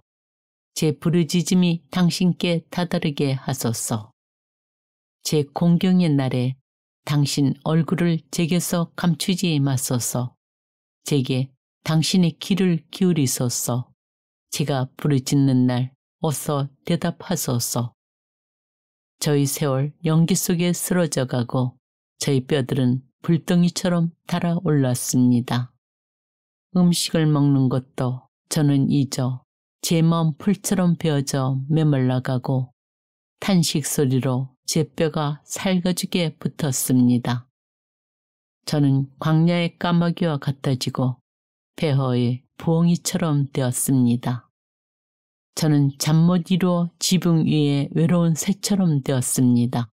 제 부르짖음이 당신께 다다르게 하소서. 제 공경의 날에 당신 얼굴을 제게서 감추지 마소서. 제게 당신의 귀를 기울이소서. 제가 부르짖는 날 어서 대답하소서. 저희 세월 연기 속에 쓰러져 가고 저희 뼈들은 불덩이처럼 달아올랐습니다. 음식을 먹는 것도 저는 잊어 제 마음 풀처럼 베어져 메말라가고 탄식 소리로 제 뼈가 살가죽에 붙었습니다. 저는 광야의 까마귀와 같아지고 폐허의 부엉이처럼 되었습니다. 저는 잠 못 이루어 지붕 위에 외로운 새처럼 되었습니다.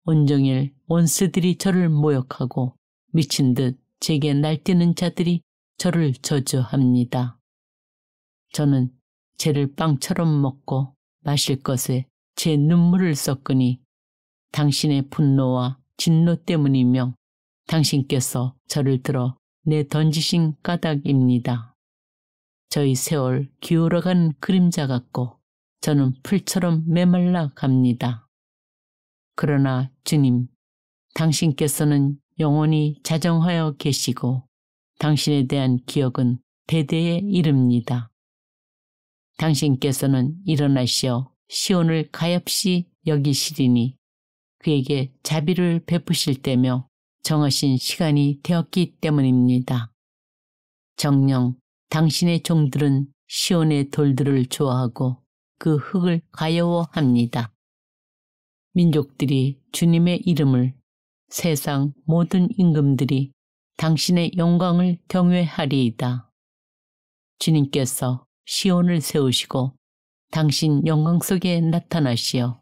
온종일 원수들이 저를 모욕하고 미친 듯 제게 날뛰는 자들이 저를 저주합니다. 저는 죄를 빵처럼 먹고 마실 것에 제 눈물을 섞으니 당신의 분노와 진노 때문이며 당신께서 저를 들어 내던지신 까닭입니다. 저희 세월 기울어간 그림자 같고 저는 풀처럼 메말라 갑니다. 그러나 주님, 당신께서는 영원히 자정하여 계시고 당신에 대한 기억은 대대에 이릅니다. 당신께서는 일어나시어 시온을 가엾이 여기시리니 그에게 자비를 베푸실 때며 정하신 시간이 되었기 때문입니다. 정녕 당신의 종들은 시온의 돌들을 좋아하고 그 흙을 가여워합니다. 민족들이 주님의 이름을, 세상 모든 임금들이 당신의 영광을 경외하리이다. 주님께서 시온을 세우시고 당신 영광 속에 나타나시어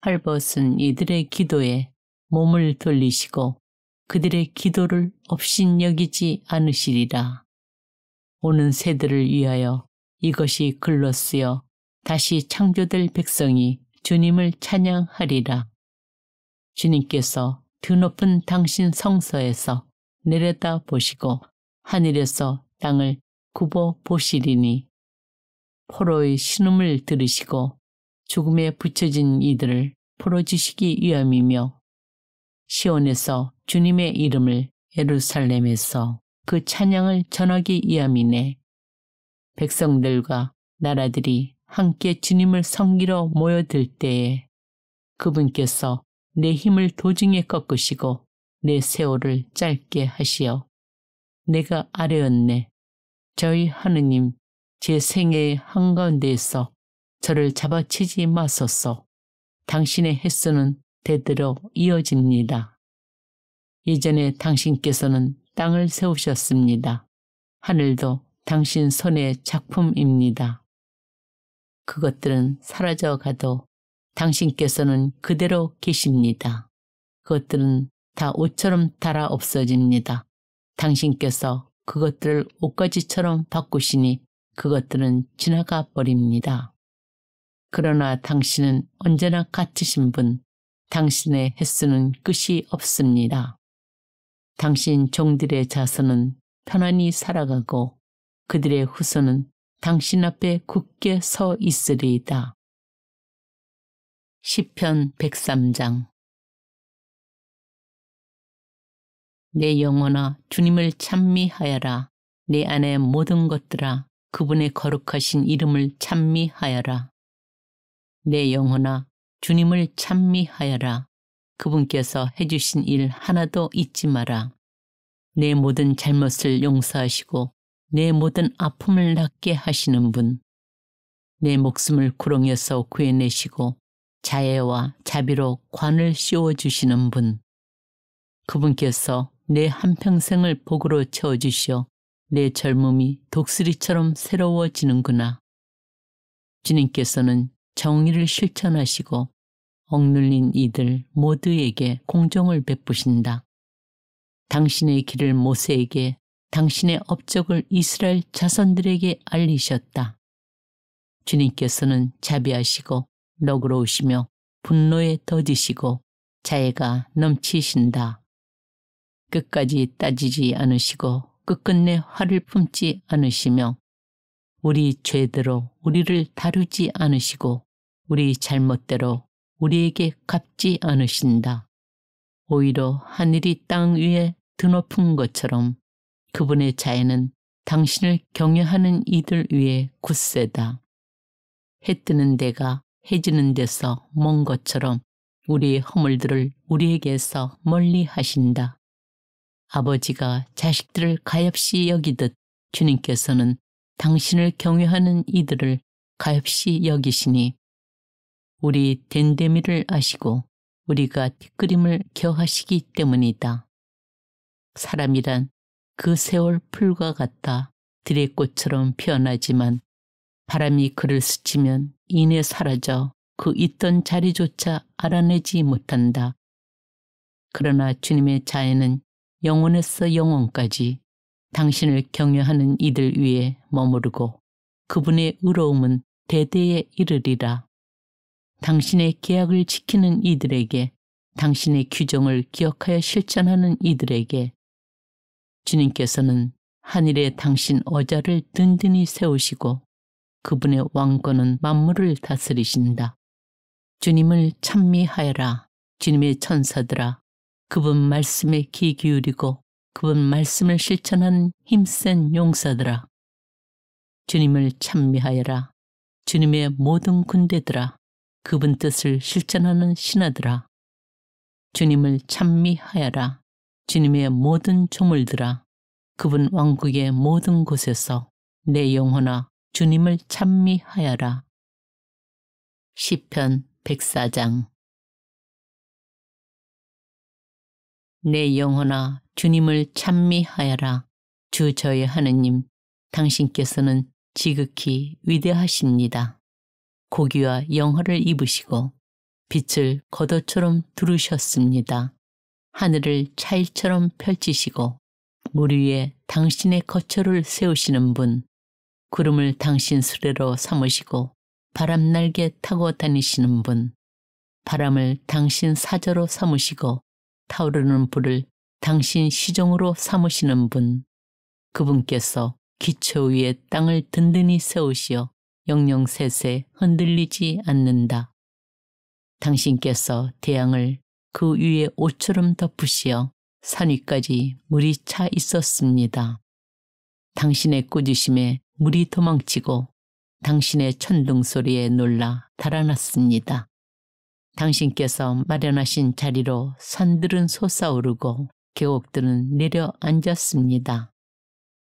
헐벗은 이들의 기도에 몸을 돌리시고 그들의 기도를 업신여기지 않으시리라. 오는 세대를 위하여 이것이 글로 쓰여 다시 창조될 백성이 주님을 찬양하리라. 주님께서 드높은 당신 성서에서 내려다 보시고 하늘에서 땅을 굽어 보시리니 포로의 신음을 들으시고 죽음에 붙여진 이들을 풀어주시기 위함이며 시온에서 주님의 이름을 예루살렘에서 그 찬양을 전하기 위함이네. 백성들과 나라들이 함께 주님을 섬기러 모여들 때에 그분께서 내 힘을 도중에 꺾으시고 내 세월을 짧게 하시어 내가 아뢰었네. 저희 하느님, 제 생애의 한가운데에서 저를 잡아치지 마소서. 당신의 횟수는 대대로 이어집니다. 예전에 당신께서는 땅을 세우셨습니다. 하늘도 당신 손의 작품입니다. 그것들은 사라져가도 당신께서는 그대로 계십니다. 그것들은 다 옷처럼 닳아 없어집니다. 당신께서 그것들을 옷가지처럼 바꾸시니 그것들은 지나가 버립니다. 그러나 당신은 언제나 같으신 분, 당신의 횟수는 끝이 없습니다. 당신 종들의 자손은 편안히 살아가고 그들의 후손은 당신 앞에 굳게 서 있으리이다. 시편 103장. 내 영혼아 주님을 찬미하여라. 내 안의 모든 것들아 그분의 거룩하신 이름을 찬미하여라. 내 영혼아 주님을 찬미하여라. 그분께서 해주신 일 하나도 잊지 마라. 내 모든 잘못을 용서하시고 내 모든 아픔을 낫게 하시는 분, 내 목숨을 구렁에서 구해내시고 자애와 자비로 관을 씌워주시는 분, 그분께서 내 한평생을 복으로 채워주시어 내 젊음이 독수리처럼 새로워지는구나. 주님께서는 정의를 실천하시고 억눌린 이들 모두에게 공정을 베푸신다. 당신의 길을 모세에게, 당신의 업적을 이스라엘 자손들에게 알리셨다. 주님께서는 자비하시고 너그러우시며 분노에 더디시고 자애가 넘치신다. 끝까지 따지지 않으시고 끝끝내 화를 품지 않으시며 우리 죄대로 우리를 다루지 않으시고 우리 잘못대로 우리에게 갚지 않으신다. 오히려 하늘이 땅 위에 드높은 것처럼 그분의 자애는 당신을 경외하는 이들 위에 굳세다. 해 뜨는 데가 해 지는 데서 먼 것처럼 우리의 허물들을 우리에게서 멀리 하신다. 아버지가 자식들을 가엾이 여기듯 주님께서는 당신을 경외하는 이들을 가엾이 여기시니 우리 덴데미를 아시고 우리가 뒷그림을 기억하시기 때문이다. 사람이란 그 세월 풀과 같다 들의 꽃처럼 피어나지만 바람이 그를 스치면 이내 사라져 그 있던 자리조차 알아내지 못한다. 그러나 주님의 자애는 영원에서 영원까지 당신을 경외하는 이들 위에 머무르고 그분의 의로움은 대대에 이르리라. 당신의 계약을 지키는 이들에게, 당신의 규정을 기억하여 실천하는 이들에게 주님께서는 하늘에 당신 어자를 든든히 세우시고 그분의 왕권은 만물을 다스리신다. 주님을 찬미하여라. 주님의 천사들아, 그분 말씀에 귀 기울이고 그분 말씀을 실천하는 힘센 용사들아, 주님을 찬미하여라. 주님의 모든 군대들아, 그분 뜻을 실천하는 신하들아, 주님을 찬미하여라. 주님의 모든 조물들아, 그분 왕국의 모든 곳에서 내 영혼아 주님을 찬미하여라. 시편 104장. 내 영혼아 주님을 찬미하여라. 주 저의 하느님, 당신께서는 지극히 위대하십니다. 고기와 영화를 입으시고 빛을 겉옷처럼 두르셨습니다. 하늘을 차일처럼 펼치시고 물 위에 당신의 거처를 세우시는 분, 구름을 당신 수레로 삼으시고 바람 날개 타고 다니시는 분, 바람을 당신 사저로 삼으시고 타오르는 불을 당신 시종으로 삼으시는 분, 그분께서 기초 위에 땅을 든든히 세우시어 영영세세 흔들리지 않는다. 당신께서 태양을 그 위에 옷처럼 덮으시어 산 위까지 물이 차 있었습니다. 당신의 꾸짖음에 물이 도망치고 당신의 천둥 소리에 놀라 달아났습니다. 당신께서 마련하신 자리로 산들은 솟아오르고 계곡들은 내려앉았습니다.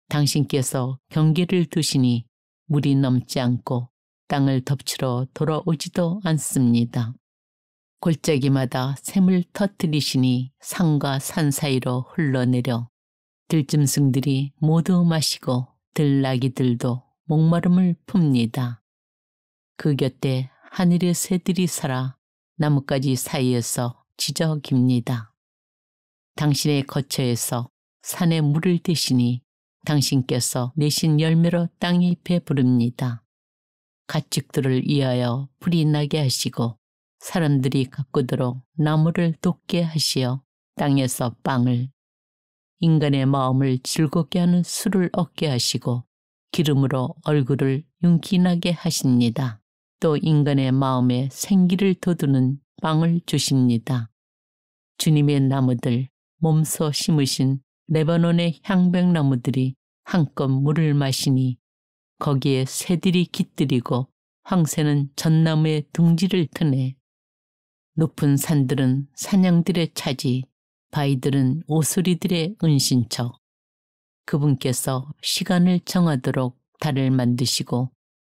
당신께서 경계를 두시니 물이 넘지 않고 땅을 덮치러 돌아오지도 않습니다. 골짜기마다 샘을 터뜨리시니 산과 산 사이로 흘러내려 들짐승들이 모두 마시고 들나귀들도 목마름을 풉니다. 그 곁에 하늘의 새들이 살아 나뭇가지 사이에서 지저깁니다. 당신의 거처에서 산에 물을 대시니 당신께서 내신 열매로 땅이 배부릅니다. 가축들을 위하여 불이 나게 하시고 사람들이 가꾸도록 나무를 돋게 하시어 땅에서 빵을, 인간의 마음을 즐겁게 하는 술을 얻게 하시고 기름으로 얼굴을 윤기나게 하십니다. 또 인간의 마음에 생기를 돋우는 빵을 주십니다. 주님의 나무들, 몸소 심으신 레바논의 향백나무들이 한껏 물을 마시니 거기에 새들이 깃들이고 황새는 전나무의 둥지를 트네. 높은 산들은 사냥들의 차지, 바위들은 오소리들의 은신처. 그분께서 시간을 정하도록 달을 만드시고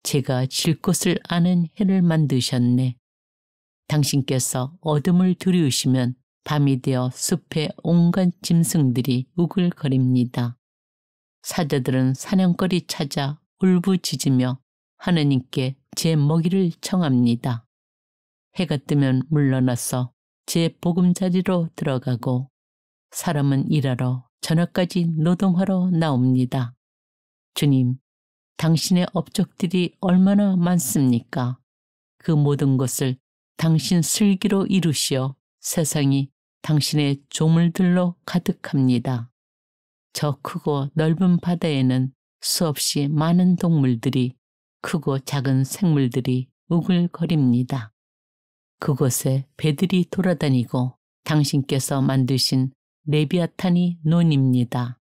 제가 질 곳을 아는 해를 만드셨네. 당신께서 어둠을 두려우시면 밤이 되어 숲의 온갖 짐승들이 우글거립니다. 사자들은 사냥거리 찾아 울부짖으며 하느님께 제 먹이를 청합니다. 해가 뜨면 물러나서 제 보금자리로 들어가고 사람은 일하러 저녁까지 노동하러 나옵니다. 주님, 당신의 업적들이 얼마나 많습니까? 그 모든 것을 당신 슬기로 이루시어 세상이 당신의 조물들로 가득합니다. 저 크고 넓은 바다에는 수없이 많은 동물들이, 크고 작은 생물들이 우글거립니다. 그곳에 배들이 돌아다니고 당신께서 만드신 레비아탄이 논입니다.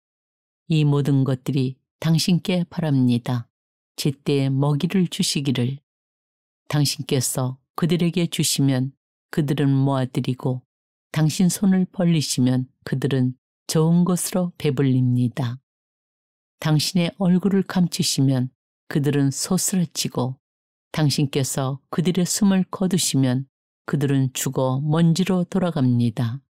이 모든 것들이 당신께 바랍니다. 제때에 먹이를 주시기를. 당신께서 그들에게 주시면 그들은 모아들이고 당신 손을 벌리시면 그들은 좋은 것으로 배불립니다. 당신의 얼굴을 감추시면 그들은 소스라치고 당신께서 그들의 숨을 거두시면 그들은 죽어 먼지로 돌아갑니다.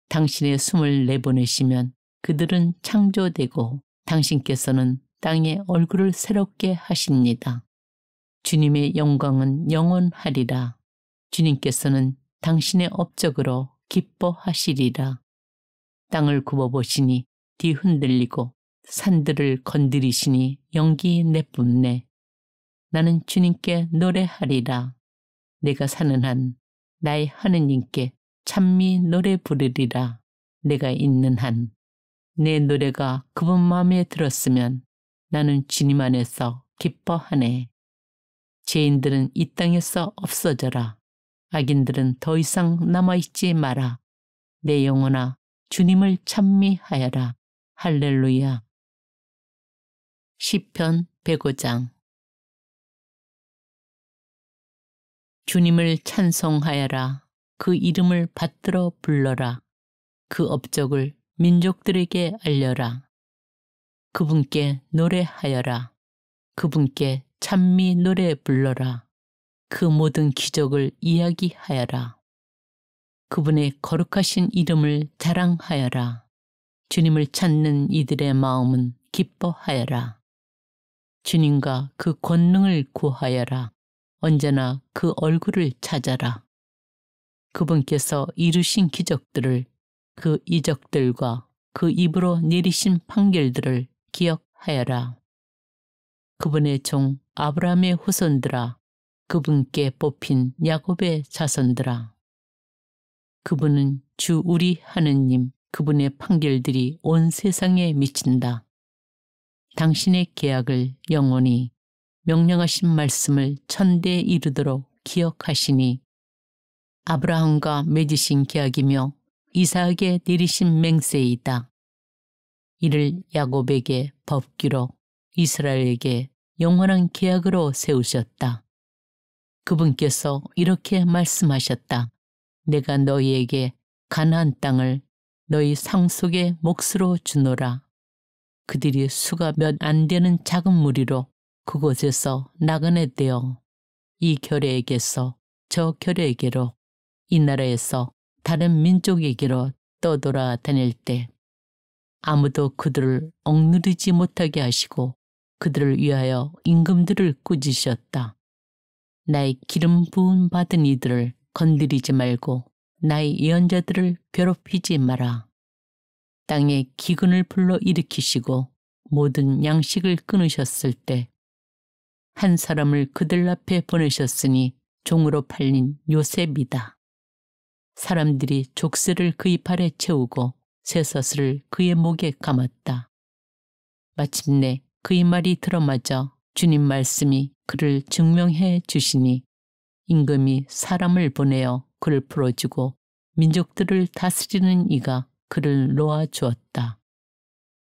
당신의 숨을 내보내시면 그들은 창조되고 당신께서는 땅의 얼굴을 새롭게 하십니다. 주님의 영광은 영원하리라. 주님께서는 당신의 업적으로 기뻐하시리라. 땅을 굽어보시니 뒤흔들리고 산들을 건드리시니 연기 내뿜네. 나는 주님께 노래하리라. 내가 사는 한 나의 하느님께 찬미 노래 부르리라. 내가 있는 한 내 노래가 그분 마음에 들었으면 나는 주님 안에서 기뻐하네. 죄인들은 이 땅에서 없어져라. 악인들은 더 이상 남아있지 마라. 내 영혼아, 주님을 찬미하여라. 할렐루야. 시편 105장. 주님을 찬송하여라. 그 이름을 받들어 불러라. 그 업적을 민족들에게 알려라. 그분께 노래하여라. 그분께 찬미 노래 불러라. 그 모든 기적을 이야기하여라. 그분의 거룩하신 이름을 자랑하여라. 주님을 찾는 이들의 마음은 기뻐하여라. 주님과 그 권능을 구하여라. 언제나 그 얼굴을 찾아라. 그분께서 이루신 기적들을, 그 이적들과 그 입으로 내리신 판결들을 기억하여라. 그분의 종 아브라함의 후손들아, 그분께 뽑힌 야곱의 자손들아. 그분은 주 우리 하느님, 그분의 판결들이 온 세상에 미친다. 당신의 계약을 영원히, 명령하신 말씀을 천대에 이르도록 기억하시니, 아브라함과 맺으신 계약이며 이삭에게 내리신 맹세이다. 이를 야곱에게 법규로, 이스라엘에게 영원한 계약으로 세우셨다. 그분께서 이렇게 말씀하셨다. 내가 너희에게 가나안 땅을 너희 상속의 몫으로 주노라. 그들이 수가 몇 안 되는 작은 무리로 그곳에서 나그네 되어 이 결례에게서 저 결례에게로, 이 나라에서 다른 민족에게로 떠돌아 다닐 때 아무도 그들을 억누르지 못하게 하시고 그들을 위하여 임금들을 꾸짖으셨다. 나의 기름 부음 받은 이들을 건드리지 말고 나의 예언자들을 괴롭히지 마라. 땅에 기근을 불러 일으키시고 모든 양식을 끊으셨을 때 한 사람을 그들 앞에 보내셨으니 종으로 팔린 요셉이다. 사람들이 족쇄를 그의 발에 채우고 쇠사슬을 그의 목에 감았다. 마침내 그의 말이 들어맞아 주님 말씀이 그를 증명해 주시니 임금이 사람을 보내어 그를 풀어주고 민족들을 다스리는 이가 그를 놓아 주었다.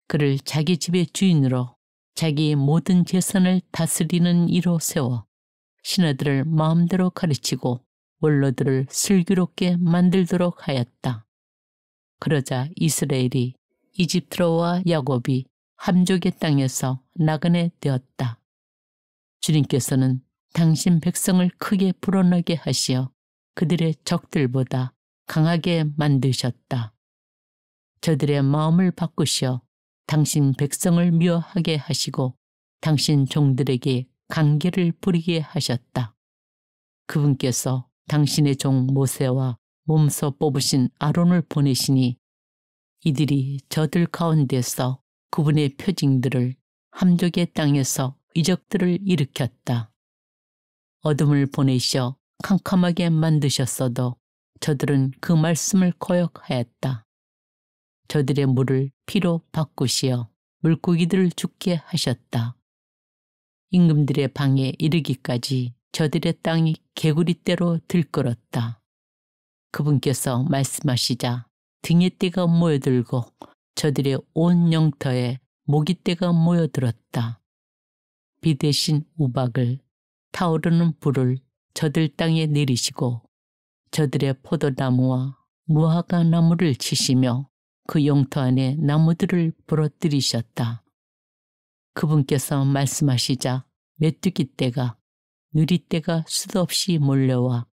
그를 자기 집의 주인으로, 자기의 모든 재산을 다스리는 이로 세워 신하들을 마음대로 가르치고 원로들을 슬기롭게 만들도록 하였다. 그러자 이스라엘이 이집트로와 야곱이 함족의 땅에서 나그네 되었다. 주님께서는 당신 백성을 크게 불어나게 하시어 그들의 적들보다 강하게 만드셨다. 저들의 마음을 바꾸시어 당신 백성을 미워하게 하시고 당신 종들에게 간계를 부리게 하셨다. 그분께서 당신의 종 모세와 몸소 뽑으신 아론을 보내시니 이들이 저들 가운데서 그분의 표징들을, 함족의 땅에서 이적들을 일으켰다. 어둠을 보내셔 캄캄하게 만드셨어도 저들은 그 말씀을 거역하였다. 저들의 물을 피로 바꾸시어 물고기들을 죽게 하셨다. 임금들의 방에 이르기까지 저들의 땅이 개구리떼로 들끓었다. 그분께서 말씀하시자 등의 떼가 모여들고 저들의 온 영터에 모기떼가 모여들었다. 비 대신 우박을, 타오르는 불을 저들 땅에 내리시고 저들의 포도나무와 무화과 나무를 치시며 그 영토 안에 나무들을 부러뜨리셨다. 그분께서 말씀하시자 메뚜기떼가, 누리떼가 수도 없이 몰려와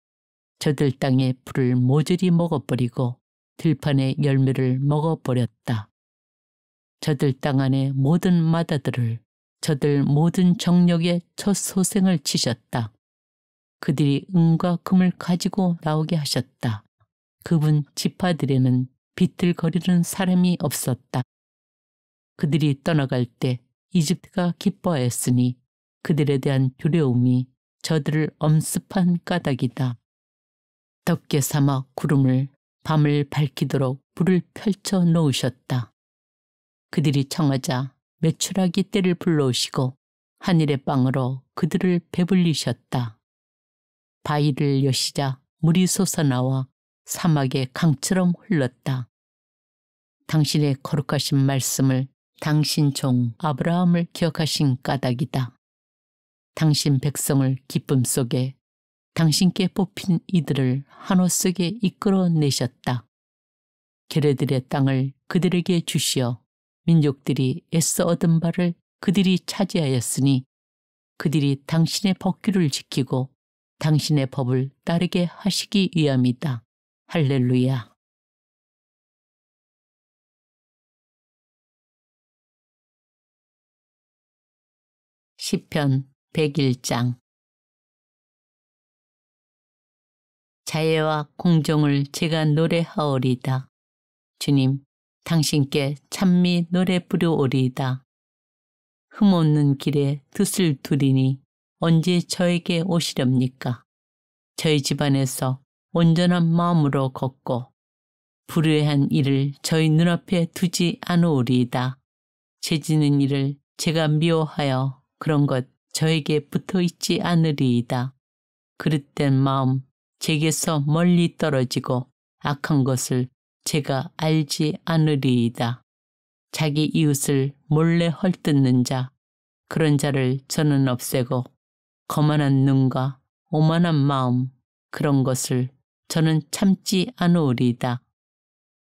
저들 땅의 풀을 모조리 먹어버리고 들판의 열매를 먹어버렸다. 저들 땅 안의 모든 마다들을, 저들 모든 정력의 첫 소생을 치셨다. 그들이 은과 금을 가지고 나오게 하셨다. 그분 지파들에는 비틀거리는 사람이 없었다. 그들이 떠나갈 때 이집트가 기뻐하였으니 그들에 대한 두려움이 저들을 엄습한 까닭이다. 덮개 삼아 구름을 밤을 밝히도록 불을 펼쳐 놓으셨다. 그들이 청하자 메추라기 떼를 불러오시고 하늘의 빵으로 그들을 배불리셨다. 바위를 여시자 물이 솟아나와 사막의 강처럼 흘렀다. 당신의 거룩하신 말씀을 당신 종 아브라함을 기억하신 까닭이다. 당신 백성을 기쁨 속에 당신께 뽑힌 이들을 한호 속에 이끌어내셨다. 게레들의 땅을 그들에게 주시어 민족들이 애써 얻은 바를 그들이 차지하였으니 그들이 당신의 법규를 지키고 당신의 법을 따르게 하시기 위함이다. 할렐루야. 시편 101장. 자애와 공정을 제가 노래하오리이다. 주님, 당신께 찬미 노래 부르오리이다. 흠없는 길에 뜻을 두리니 언제 저에게 오시렵니까? 저희 집안에서 온전한 마음으로 걷고 불의한 일을 저희 눈앞에 두지 않으오리이다. 죄지는 일을 제가 미워하여 그런 것 저에게 붙어있지 않으리이다. 그릇된 마음 제게서 멀리 떨어지고 악한 것을 제가 알지 않으리이다. 자기 이웃을 몰래 헐뜯는 자, 그런 자를 저는 없애고 거만한 눈과 오만한 마음, 그런 것을 저는 참지 않으리이다.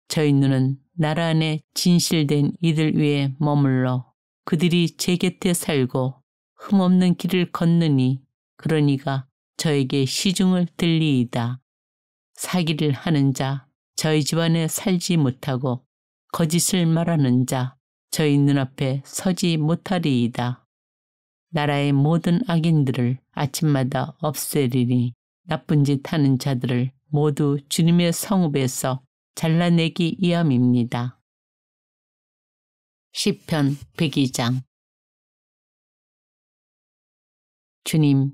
저희 눈은 나라 안에 진실된 이들 위에 머물러 그들이 제 곁에 살고 흠없는 길을 걷느니 그러니가 저에게 시중을 들리이다. 사기를 하는 자, 저희 집안에 살지 못하고 거짓을 말하는 자, 저희 눈앞에 서지 못하리이다. 나라의 모든 악인들을 아침마다 없애리니 나쁜 짓 하는 자들을 모두 주님의 성읍에서 잘라내기 위함입니다. 시편 102장. 주님,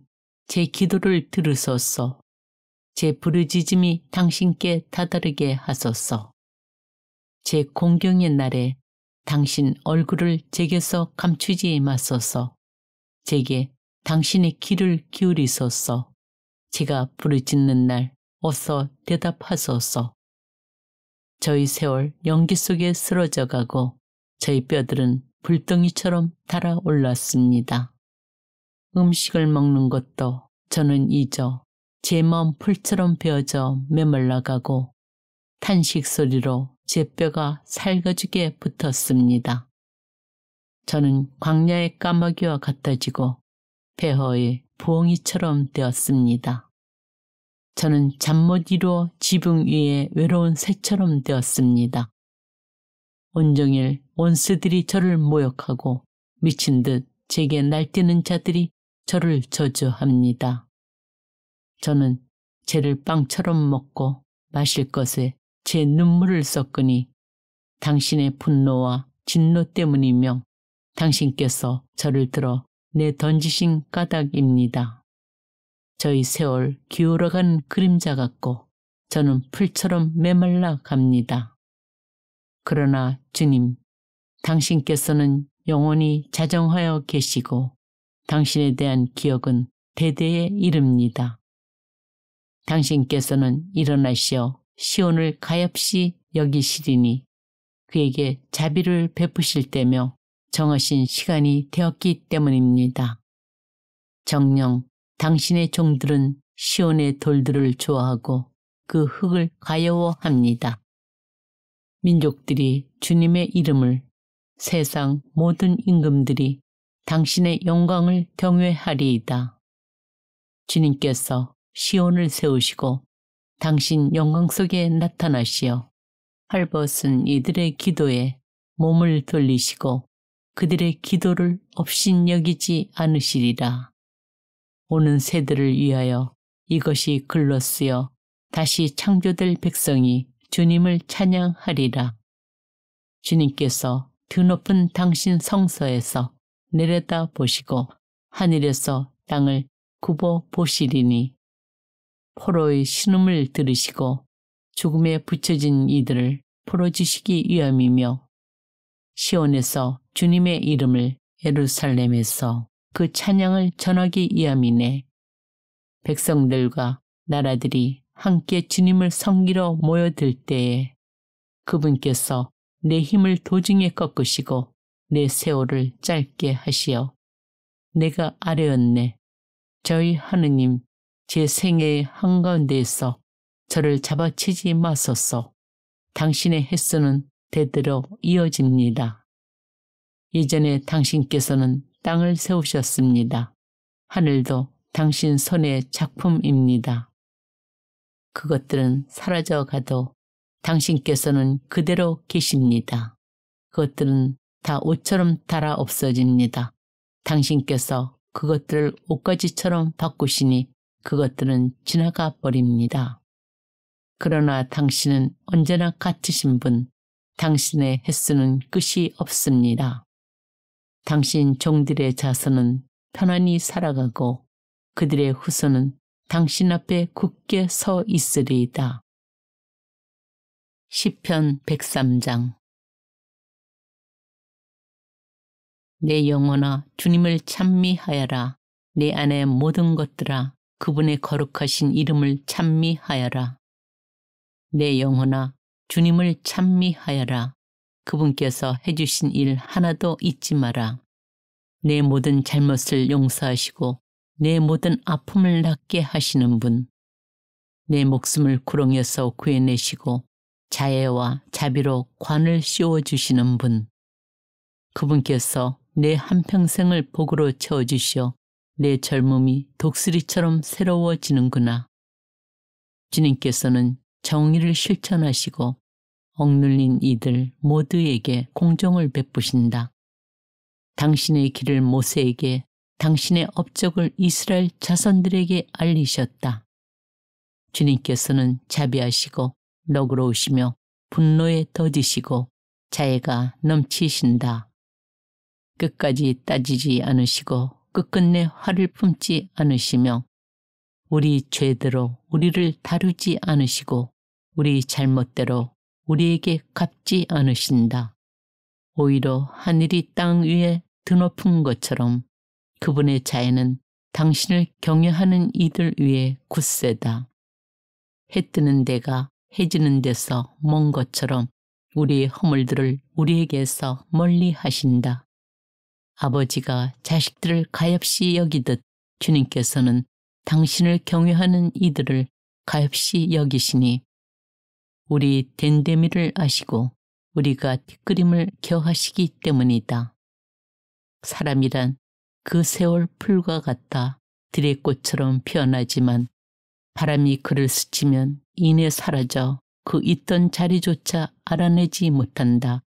제 기도를 들으소서. 제 부르짖음이 당신께 다다르게 하소서. 제 공경의 날에 당신 얼굴을 제게서 감추지 마소서. 제게 당신의 귀를 기울이소서. 제가 부르짖는 날 어서 대답하소서. 저희 세월 연기 속에 쓰러져 가고 저희 뼈들은 불덩이처럼 달아올랐습니다. 음식을 먹는 것도 저는 잊어 제 마음 풀처럼 베어져 메말라가고 탄식 소리로 제 뼈가 살가죽에 붙었습니다. 저는 광야의 까마귀와 같아지고 폐허의 부엉이처럼 되었습니다. 저는 잠 못 이루어 지붕 위에 외로운 새처럼 되었습니다. 온종일 원수들이 저를 모욕하고 미친 듯 제게 날뛰는 자들이 저를 저주합니다. 저는 죄를 빵처럼 먹고 마실 것에 제 눈물을 섞으니 당신의 분노와 진노 때문이며 당신께서 저를 들어 내던지신 까닭입니다. 저희 세월 기울어간 그림자 같고 저는 풀처럼 메말라 갑니다. 그러나 주님, 당신께서는 영원히 자정하여 계시고 당신에 대한 기억은 대대에 이릅니다. 당신께서는 일어나시어 시온을 가엾이 여기시리니 그에게 자비를 베푸실 때며 정하신 시간이 되었기 때문입니다. 정녕 당신의 종들은 시온의 돌들을 좋아하고 그 흙을 가여워합니다. 민족들이 주님의 이름을, 세상 모든 임금들이 당신의 영광을 경외하리이다. 주님께서 시온을 세우시고 당신 영광 속에 나타나시어 헐벗은 이들의 기도에 몸을 돌리시고 그들의 기도를 업신여기지 않으시리라. 오는 세대를 위하여 이것이 글로 쓰여 다시 창조될 백성이 주님을 찬양하리라. 주님께서 드높은 당신 성서에서 내려다 보시고 하늘에서 땅을 굽어 보시리니 포로의 신음을 들으시고 죽음에 붙여진 이들을 풀어주시기 위함이며 시온에서 주님의 이름을 예루살렘에서 그 찬양을 전하기 위함이네. 백성들과 나라들이 함께 주님을 섬기러 모여들 때에 그분께서 내 힘을 도중에 꺾으시고 내 세월을 짧게 하시어 내가 아뢰었네. 저희 하느님, 제 생애의 한가운데에서 저를 잡아치지 마소서. 당신의 횟수는 대대로 이어집니다. 예전에 당신께서는 땅을 세우셨습니다. 하늘도 당신 손의 작품입니다. 그것들은 사라져가도 당신께서는 그대로 계십니다. 그것들은 다 옷처럼 닳아 없어집니다. 당신께서 그것들을 옷가지처럼 바꾸시니 그것들은 지나가 버립니다. 그러나 당신은 언제나 같으신 분, 당신의 횟수는 끝이 없습니다. 당신 종들의 자손은 편안히 살아가고 그들의 후손은 당신 앞에 굳게 서 있으리이다. 시편 103장. 내 영혼아 주님을 찬미하여라. 내 안의 모든 것들아 그분의 거룩하신 이름을 찬미하여라. 내 영혼아 주님을 찬미하여라. 그분께서 해주신 일 하나도 잊지 마라. 내 모든 잘못을 용서하시고 내 모든 아픔을 낫게 하시는 분, 내 목숨을 구렁에서 구해내시고 자애와 자비로 관을 씌워주시는 분, 그분께서 내 한평생을 복으로 채워주시어 내 젊음이 독수리처럼 새로워지는구나. 주님께서는 정의를 실천하시고 억눌린 이들 모두에게 공정을 베푸신다. 당신의 길을 모세에게, 당신의 업적을 이스라엘 자손들에게 알리셨다. 주님께서는 자비하시고 너그러우시며 분노에 더디시고 자애가 넘치신다. 끝까지 따지지 않으시고 끝끝내 화를 품지 않으시며 우리 죄대로 우리를 다루지 않으시고 우리 잘못대로 우리에게 갚지 않으신다. 오히려 하늘이 땅 위에 드높은 것처럼 그분의 자애는 당신을 경외하는 이들 위에 굳세다. 해 뜨는 데가 해 지는 데서 먼 것처럼 우리의 허물들을 우리에게서 멀리 하신다. 아버지가 자식들을 가엾이 여기듯 주님께서는 당신을 경외하는 이들을 가엾이 여기시니 우리 덴데미를 아시고 우리가 뒷그림을 겨하시기 때문이다. 사람이란 그 세월 풀과 같다 들의 꽃처럼 피어나지만 바람이 그를 스치면 이내 사라져 그 있던 자리조차 알아내지 못한다.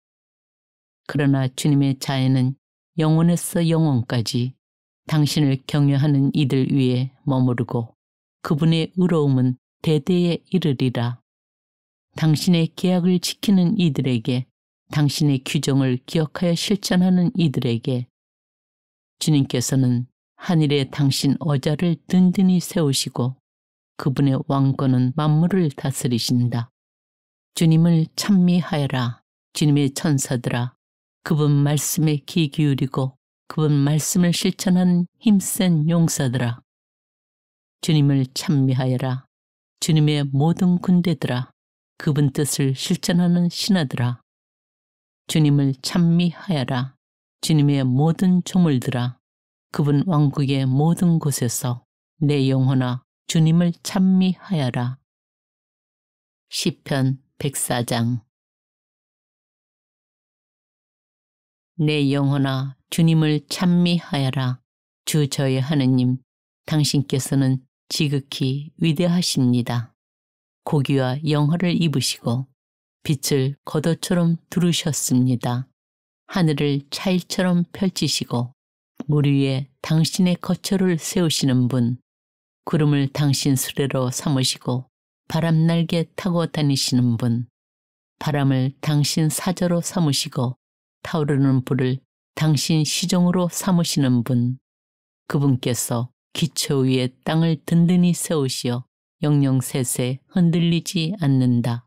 그러나 주님의 자애는 영원에서 영원까지 당신을 경외하는 이들 위에 머무르고 그분의 의로움은 대대에 이르리라. 당신의 계약을 지키는 이들에게, 당신의 규정을 기억하여 실천하는 이들에게 주님께서는 하늘에 당신 어자를 든든히 세우시고 그분의 왕권은 만물을 다스리신다. 주님을 찬미하여라. 주님의 천사들아, 그분 말씀에 귀 기울이고 그분 말씀을 실천하는 힘센 용사들아. 주님을 찬미하여라. 주님의 모든 군대들아, 그분 뜻을 실천하는 신하들아. 주님을 찬미하여라. 주님의 모든 조물들아, 그분 왕국의 모든 곳에서 내 영혼아 주님을 찬미하여라. 시편 104장. 내 영혼아 주님을 찬미하여라. 주 저의 하느님, 당신께서는 지극히 위대하십니다. 고기와 영화를 입으시고 빛을 겉옷처럼 두르셨습니다. 하늘을 차일처럼 펼치시고 물 위에 당신의 거처를 세우시는 분, 구름을 당신 수레로 삼으시고 바람날개 타고 다니시는 분, 바람을 당신 사저로 삼으시고 타오르는 불을 당신 시종으로 삼으시는 분, 그분께서 기초 위에 땅을 든든히 세우시어 영영세세 흔들리지 않는다.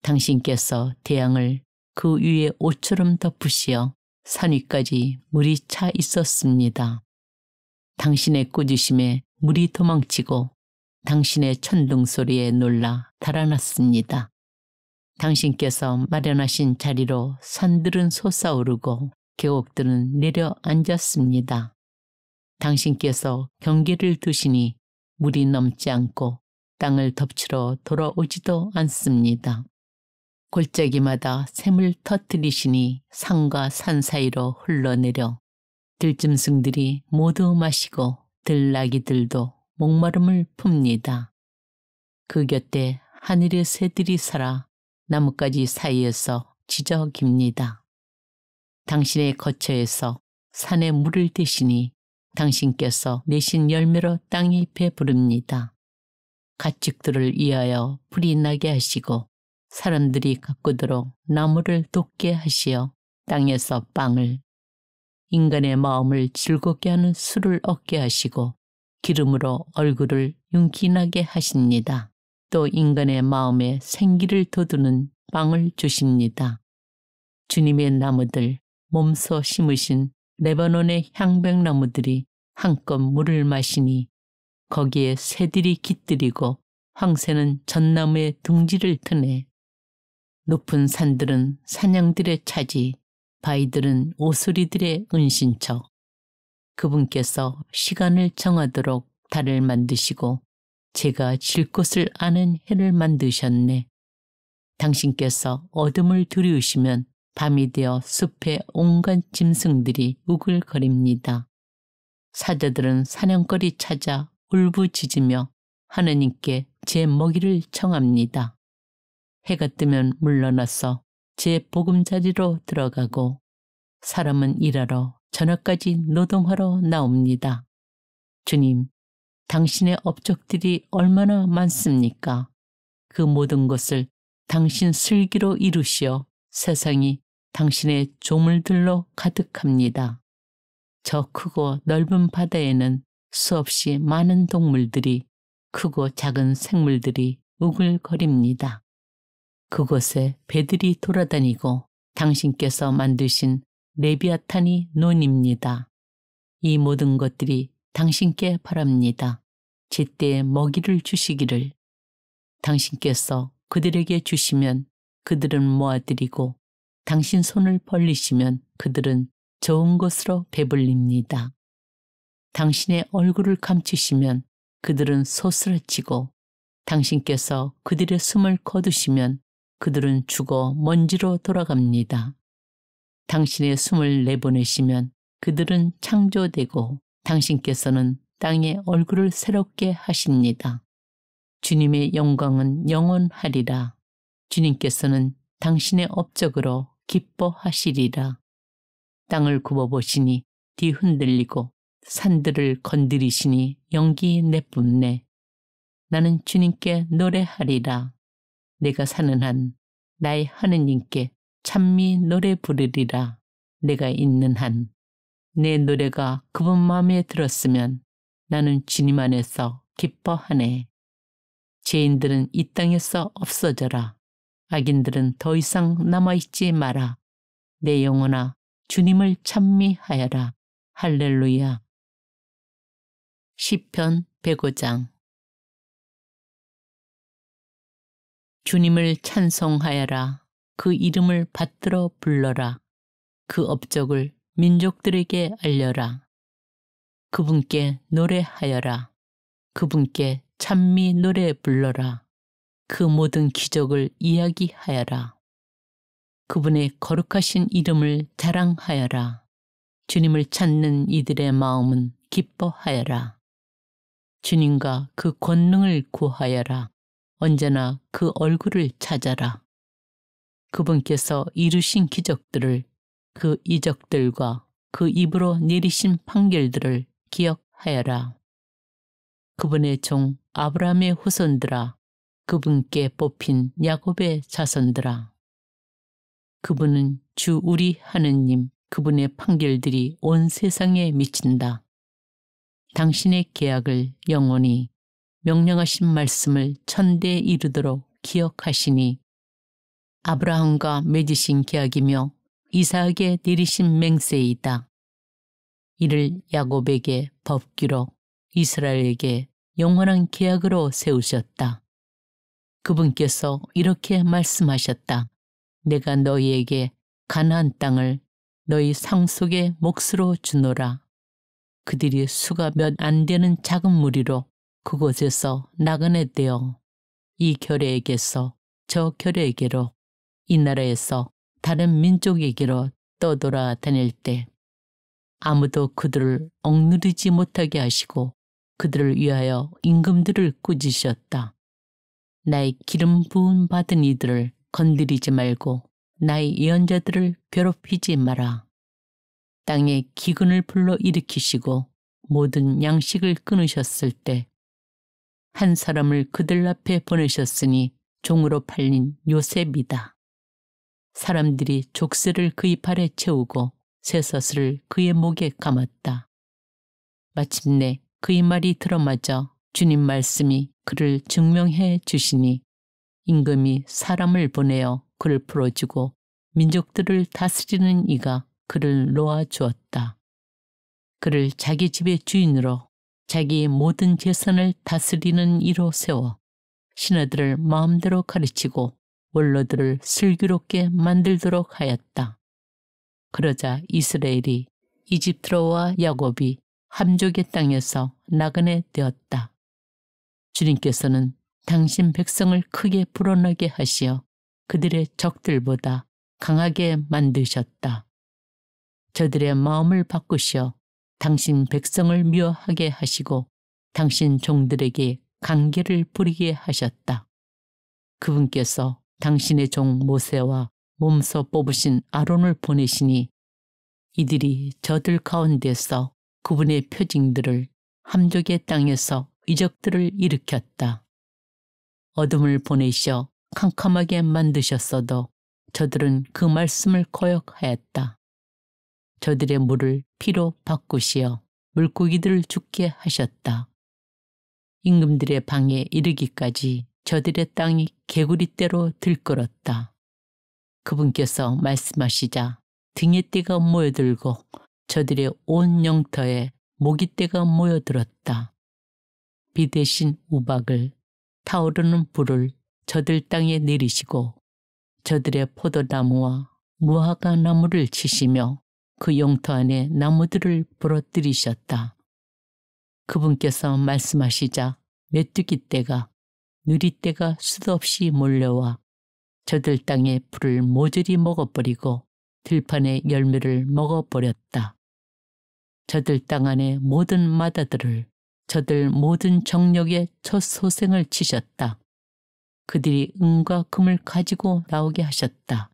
당신께서 태양을 그 위에 옷처럼 덮으시어 산 위까지 물이 차 있었습니다. 당신의 꾸짖음에 물이 도망치고 당신의 천둥 소리에 놀라 달아났습니다. 당신께서 마련하신 자리로 산들은 솟아오르고 계곡들은 내려앉았습니다. 당신께서 경계를 두시니 물이 넘지 않고 땅을 덮치러 돌아오지도 않습니다. 골짜기마다 샘을 터뜨리시니 산과 산 사이로 흘러내려 들짐승들이 모두 마시고 들나귀들도 목마름을 풉니다. 그 곁에 하늘의 새들이 살아 나뭇가지 사이에서 지저깁니다. 당신의 거처에서 산에 물을 대시니 당신께서 내신 열매로 땅이 배부릅니다. 가축들을 위하여 불이 나게 하시고 사람들이 가꾸도록 나무를 돋게 하시어 땅에서 빵을, 인간의 마음을 즐겁게 하는 술을 얻게 하시고 기름으로 얼굴을 윤기나게 하십니다. 또 인간의 마음에 생기를 돋우는 빵을 주십니다. 주님의 나무들, 몸소 심으신 레바논의 향백나무들이 한껏 물을 마시니 거기에 새들이 깃들이고 황새는 전나무의 둥지를 트네. 높은 산들은 사냥들의 차지, 바위들은 오소리들의 은신처. 그분께서 시간을 정하도록 달을 만드시고 제가 질 곳을 아는 해를 만드셨네. 당신께서 어둠을 두려우시면 밤이 되어 숲의 온갖 짐승들이 우글거립니다. 사자들은 사냥거리 찾아 울부짖으며 하느님께 제 먹이를 청합니다. 해가 뜨면 물러나서 제 보금자리로 들어가고 사람은 일하러 저녁까지 노동하러 나옵니다. 주님, 당신의 업적들이 얼마나 많습니까? 그 모든 것을 당신 슬기로 이루시어 세상이 당신의 조물들로 가득합니다. 저 크고 넓은 바다에는 수없이 많은 동물들이, 크고 작은 생물들이 우글거립니다. 그곳에 배들이 돌아다니고 당신께서 만드신 레비아탄이 논입니다. 이 모든 것들이 당신께 바랍니다. 제때에 먹이를 주시기를. 당신께서 그들에게 주시면 그들은 모아들이고 당신 손을 벌리시면 그들은 좋은 것으로 배불립니다. 당신의 얼굴을 감추시면 그들은 소스라치고 당신께서 그들의 숨을 거두시면 그들은 죽어 먼지로 돌아갑니다. 당신의 숨을 내보내시면 그들은 창조되고 당신께서는 땅의 얼굴을 새롭게 하십니다. 주님의 영광은 영원하리라. 주님께서는 당신의 업적으로 기뻐하시리라. 땅을 굽어보시니 뒤흔들리고 산들을 건드리시니 연기 내뿜네. 나는 주님께 노래하리라. 내가 사는 한 나의 하느님께 찬미 노래 부르리라. 내가 있는 한 내 노래가 그분 마음에 들었으면 나는 주님 안에서 기뻐하네. 죄인들은 이 땅에서 없어져라. 악인들은 더 이상 남아있지 마라. 내 영혼아 주님을 찬미하여라. 할렐루야. 시편 105장. 주님을 찬송하여라. 그 이름을 받들어 불러라. 그 업적을 민족들에게 알려라. 그분께 노래하여라. 그분께 찬미 노래 불러라. 그 모든 기적을 이야기하여라. 그분의 거룩하신 이름을 자랑하여라. 주님을 찾는 이들의 마음은 기뻐하여라. 주님과 그 권능을 구하여라. 언제나 그 얼굴을 찾아라. 그분께서 이루신 기적들을, 그 이적들과 그 입으로 내리신 판결들을 기억하여라. 그분의 종 아브라함의 후손들아, 그분께 뽑힌 야곱의 자손들아. 그분은 주 우리 하느님, 그분의 판결들이 온 세상에 미친다. 당신의 계약을 영원히, 명령하신 말씀을 천대에 이르도록 기억하시니 아브라함과 맺으신 계약이며 이삭에게 내리신 맹세이다. 이를 야곱에게 법규로 이스라엘에게 영원한 계약으로 세우셨다. 그분께서 이렇게 말씀하셨다. 내가 너희에게 가나안 땅을 너희 상속의 몫으로 주노라. 그들이 수가 몇 안 되는 작은 무리로 그곳에서 나그네 되어 이 결례에게서 저 결례에게로 이 나라에서 다른 민족에게로 떠돌아 다닐 때 아무도 그들을 억누르지 못하게 하시고 그들을 위하여 임금들을 꾸짖으셨다. 나의 기름 부음 받은 이들을 건드리지 말고 나의 예언자들을 괴롭히지 마라. 땅에 기근을 불러 일으키시고 모든 양식을 끊으셨을 때 한 사람을 그들 앞에 보내셨으니 종으로 팔린 요셉이다. 사람들이 족쇄를 그의 발에 채우고 쇠사슬을 그의 목에 감았다. 마침내 그의 말이 들어맞아 주님 말씀이 그를 증명해 주시니 임금이 사람을 보내어 그를 풀어주고 민족들을 다스리는 이가 그를 놓아 주었다. 그를 자기 집의 주인으로 자기의 모든 재산을 다스리는 이로 세워 신하들을 마음대로 가르치고 원로들을 슬기롭게 만들도록 하였다. 그러자 이스라엘이 이집트로와 야곱이 함족의 땅에서 나그네 되었다. 주님께서는 당신 백성을 크게 불어나게 하시어 그들의 적들보다 강하게 만드셨다. 저들의 마음을 바꾸시어 당신 백성을 미워하게 하시고 당신 종들에게 간계를 부리게 하셨다. 그분께서 당신의 종 모세와 몸소 뽑으신 아론을 보내시니 이들이 저들 가운데서 그분의 표징들을 함족의 땅에서 이적들을 일으켰다. 어둠을 보내셔 캄캄하게 만드셨어도 저들은 그 말씀을 거역하였다. 저들의 물을 피로 바꾸시어 물고기들을 죽게 하셨다. 임금들의 방에 이르기까지 저들의 땅이 개구리떼로 들끓었다. 그분께서 말씀하시자 등의 떼가 모여들고 저들의 온 영터에 모기떼가 모여들었다. 비 대신 우박을 타오르는 불을 저들 땅에 내리시고 저들의 포도나무와 무화과 나무를 치시며 그 영터 안에 나무들을 부러뜨리셨다. 그분께서 말씀하시자 메뚜기 떼가 누리떼가 수도 없이 몰려와 저들 땅의 풀을 모조리 먹어버리고 들판의 열매를 먹어버렸다. 저들 땅 안의 모든 마다들을 저들 모든 정력의 첫 소생을 치셨다. 그들이 은과 금을 가지고 나오게 하셨다.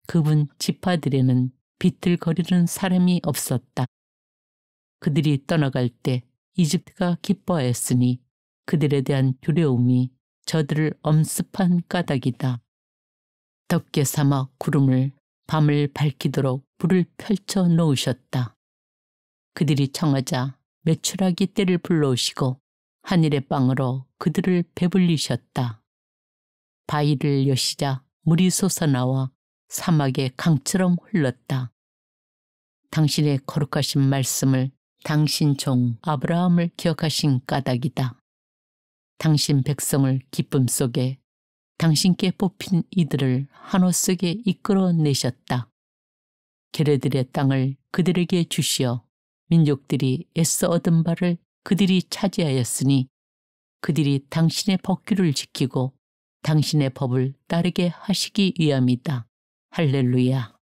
그분 지파들에는 비틀거리는 사람이 없었다. 그들이 떠나갈 때 이집트가 기뻐하였으니 그들에 대한 두려움이 저들을 엄습한 까닭이다. 덥게 삼아 구름을 밤을 밝히도록 불을 펼쳐 놓으셨다. 그들이 청하자 메추라기 떼를 불러오시고 하늘의 빵으로 그들을 배불리셨다. 바위를 여시자 물이 솟아나와 사막의 강처럼 흘렀다. 당신의 거룩하신 말씀을 당신 종 아브라함을 기억하신 까닭이다. 당신 백성을 기쁨 속에 당신께 뽑힌 이들을 한호 속에 이끌어내셨다. 계레들의 땅을 그들에게 주시어 민족들이 애써 얻은 바를 그들이 차지하였으니 그들이 당신의 법규를 지키고 당신의 법을 따르게 하시기 위함이다. 할렐루야.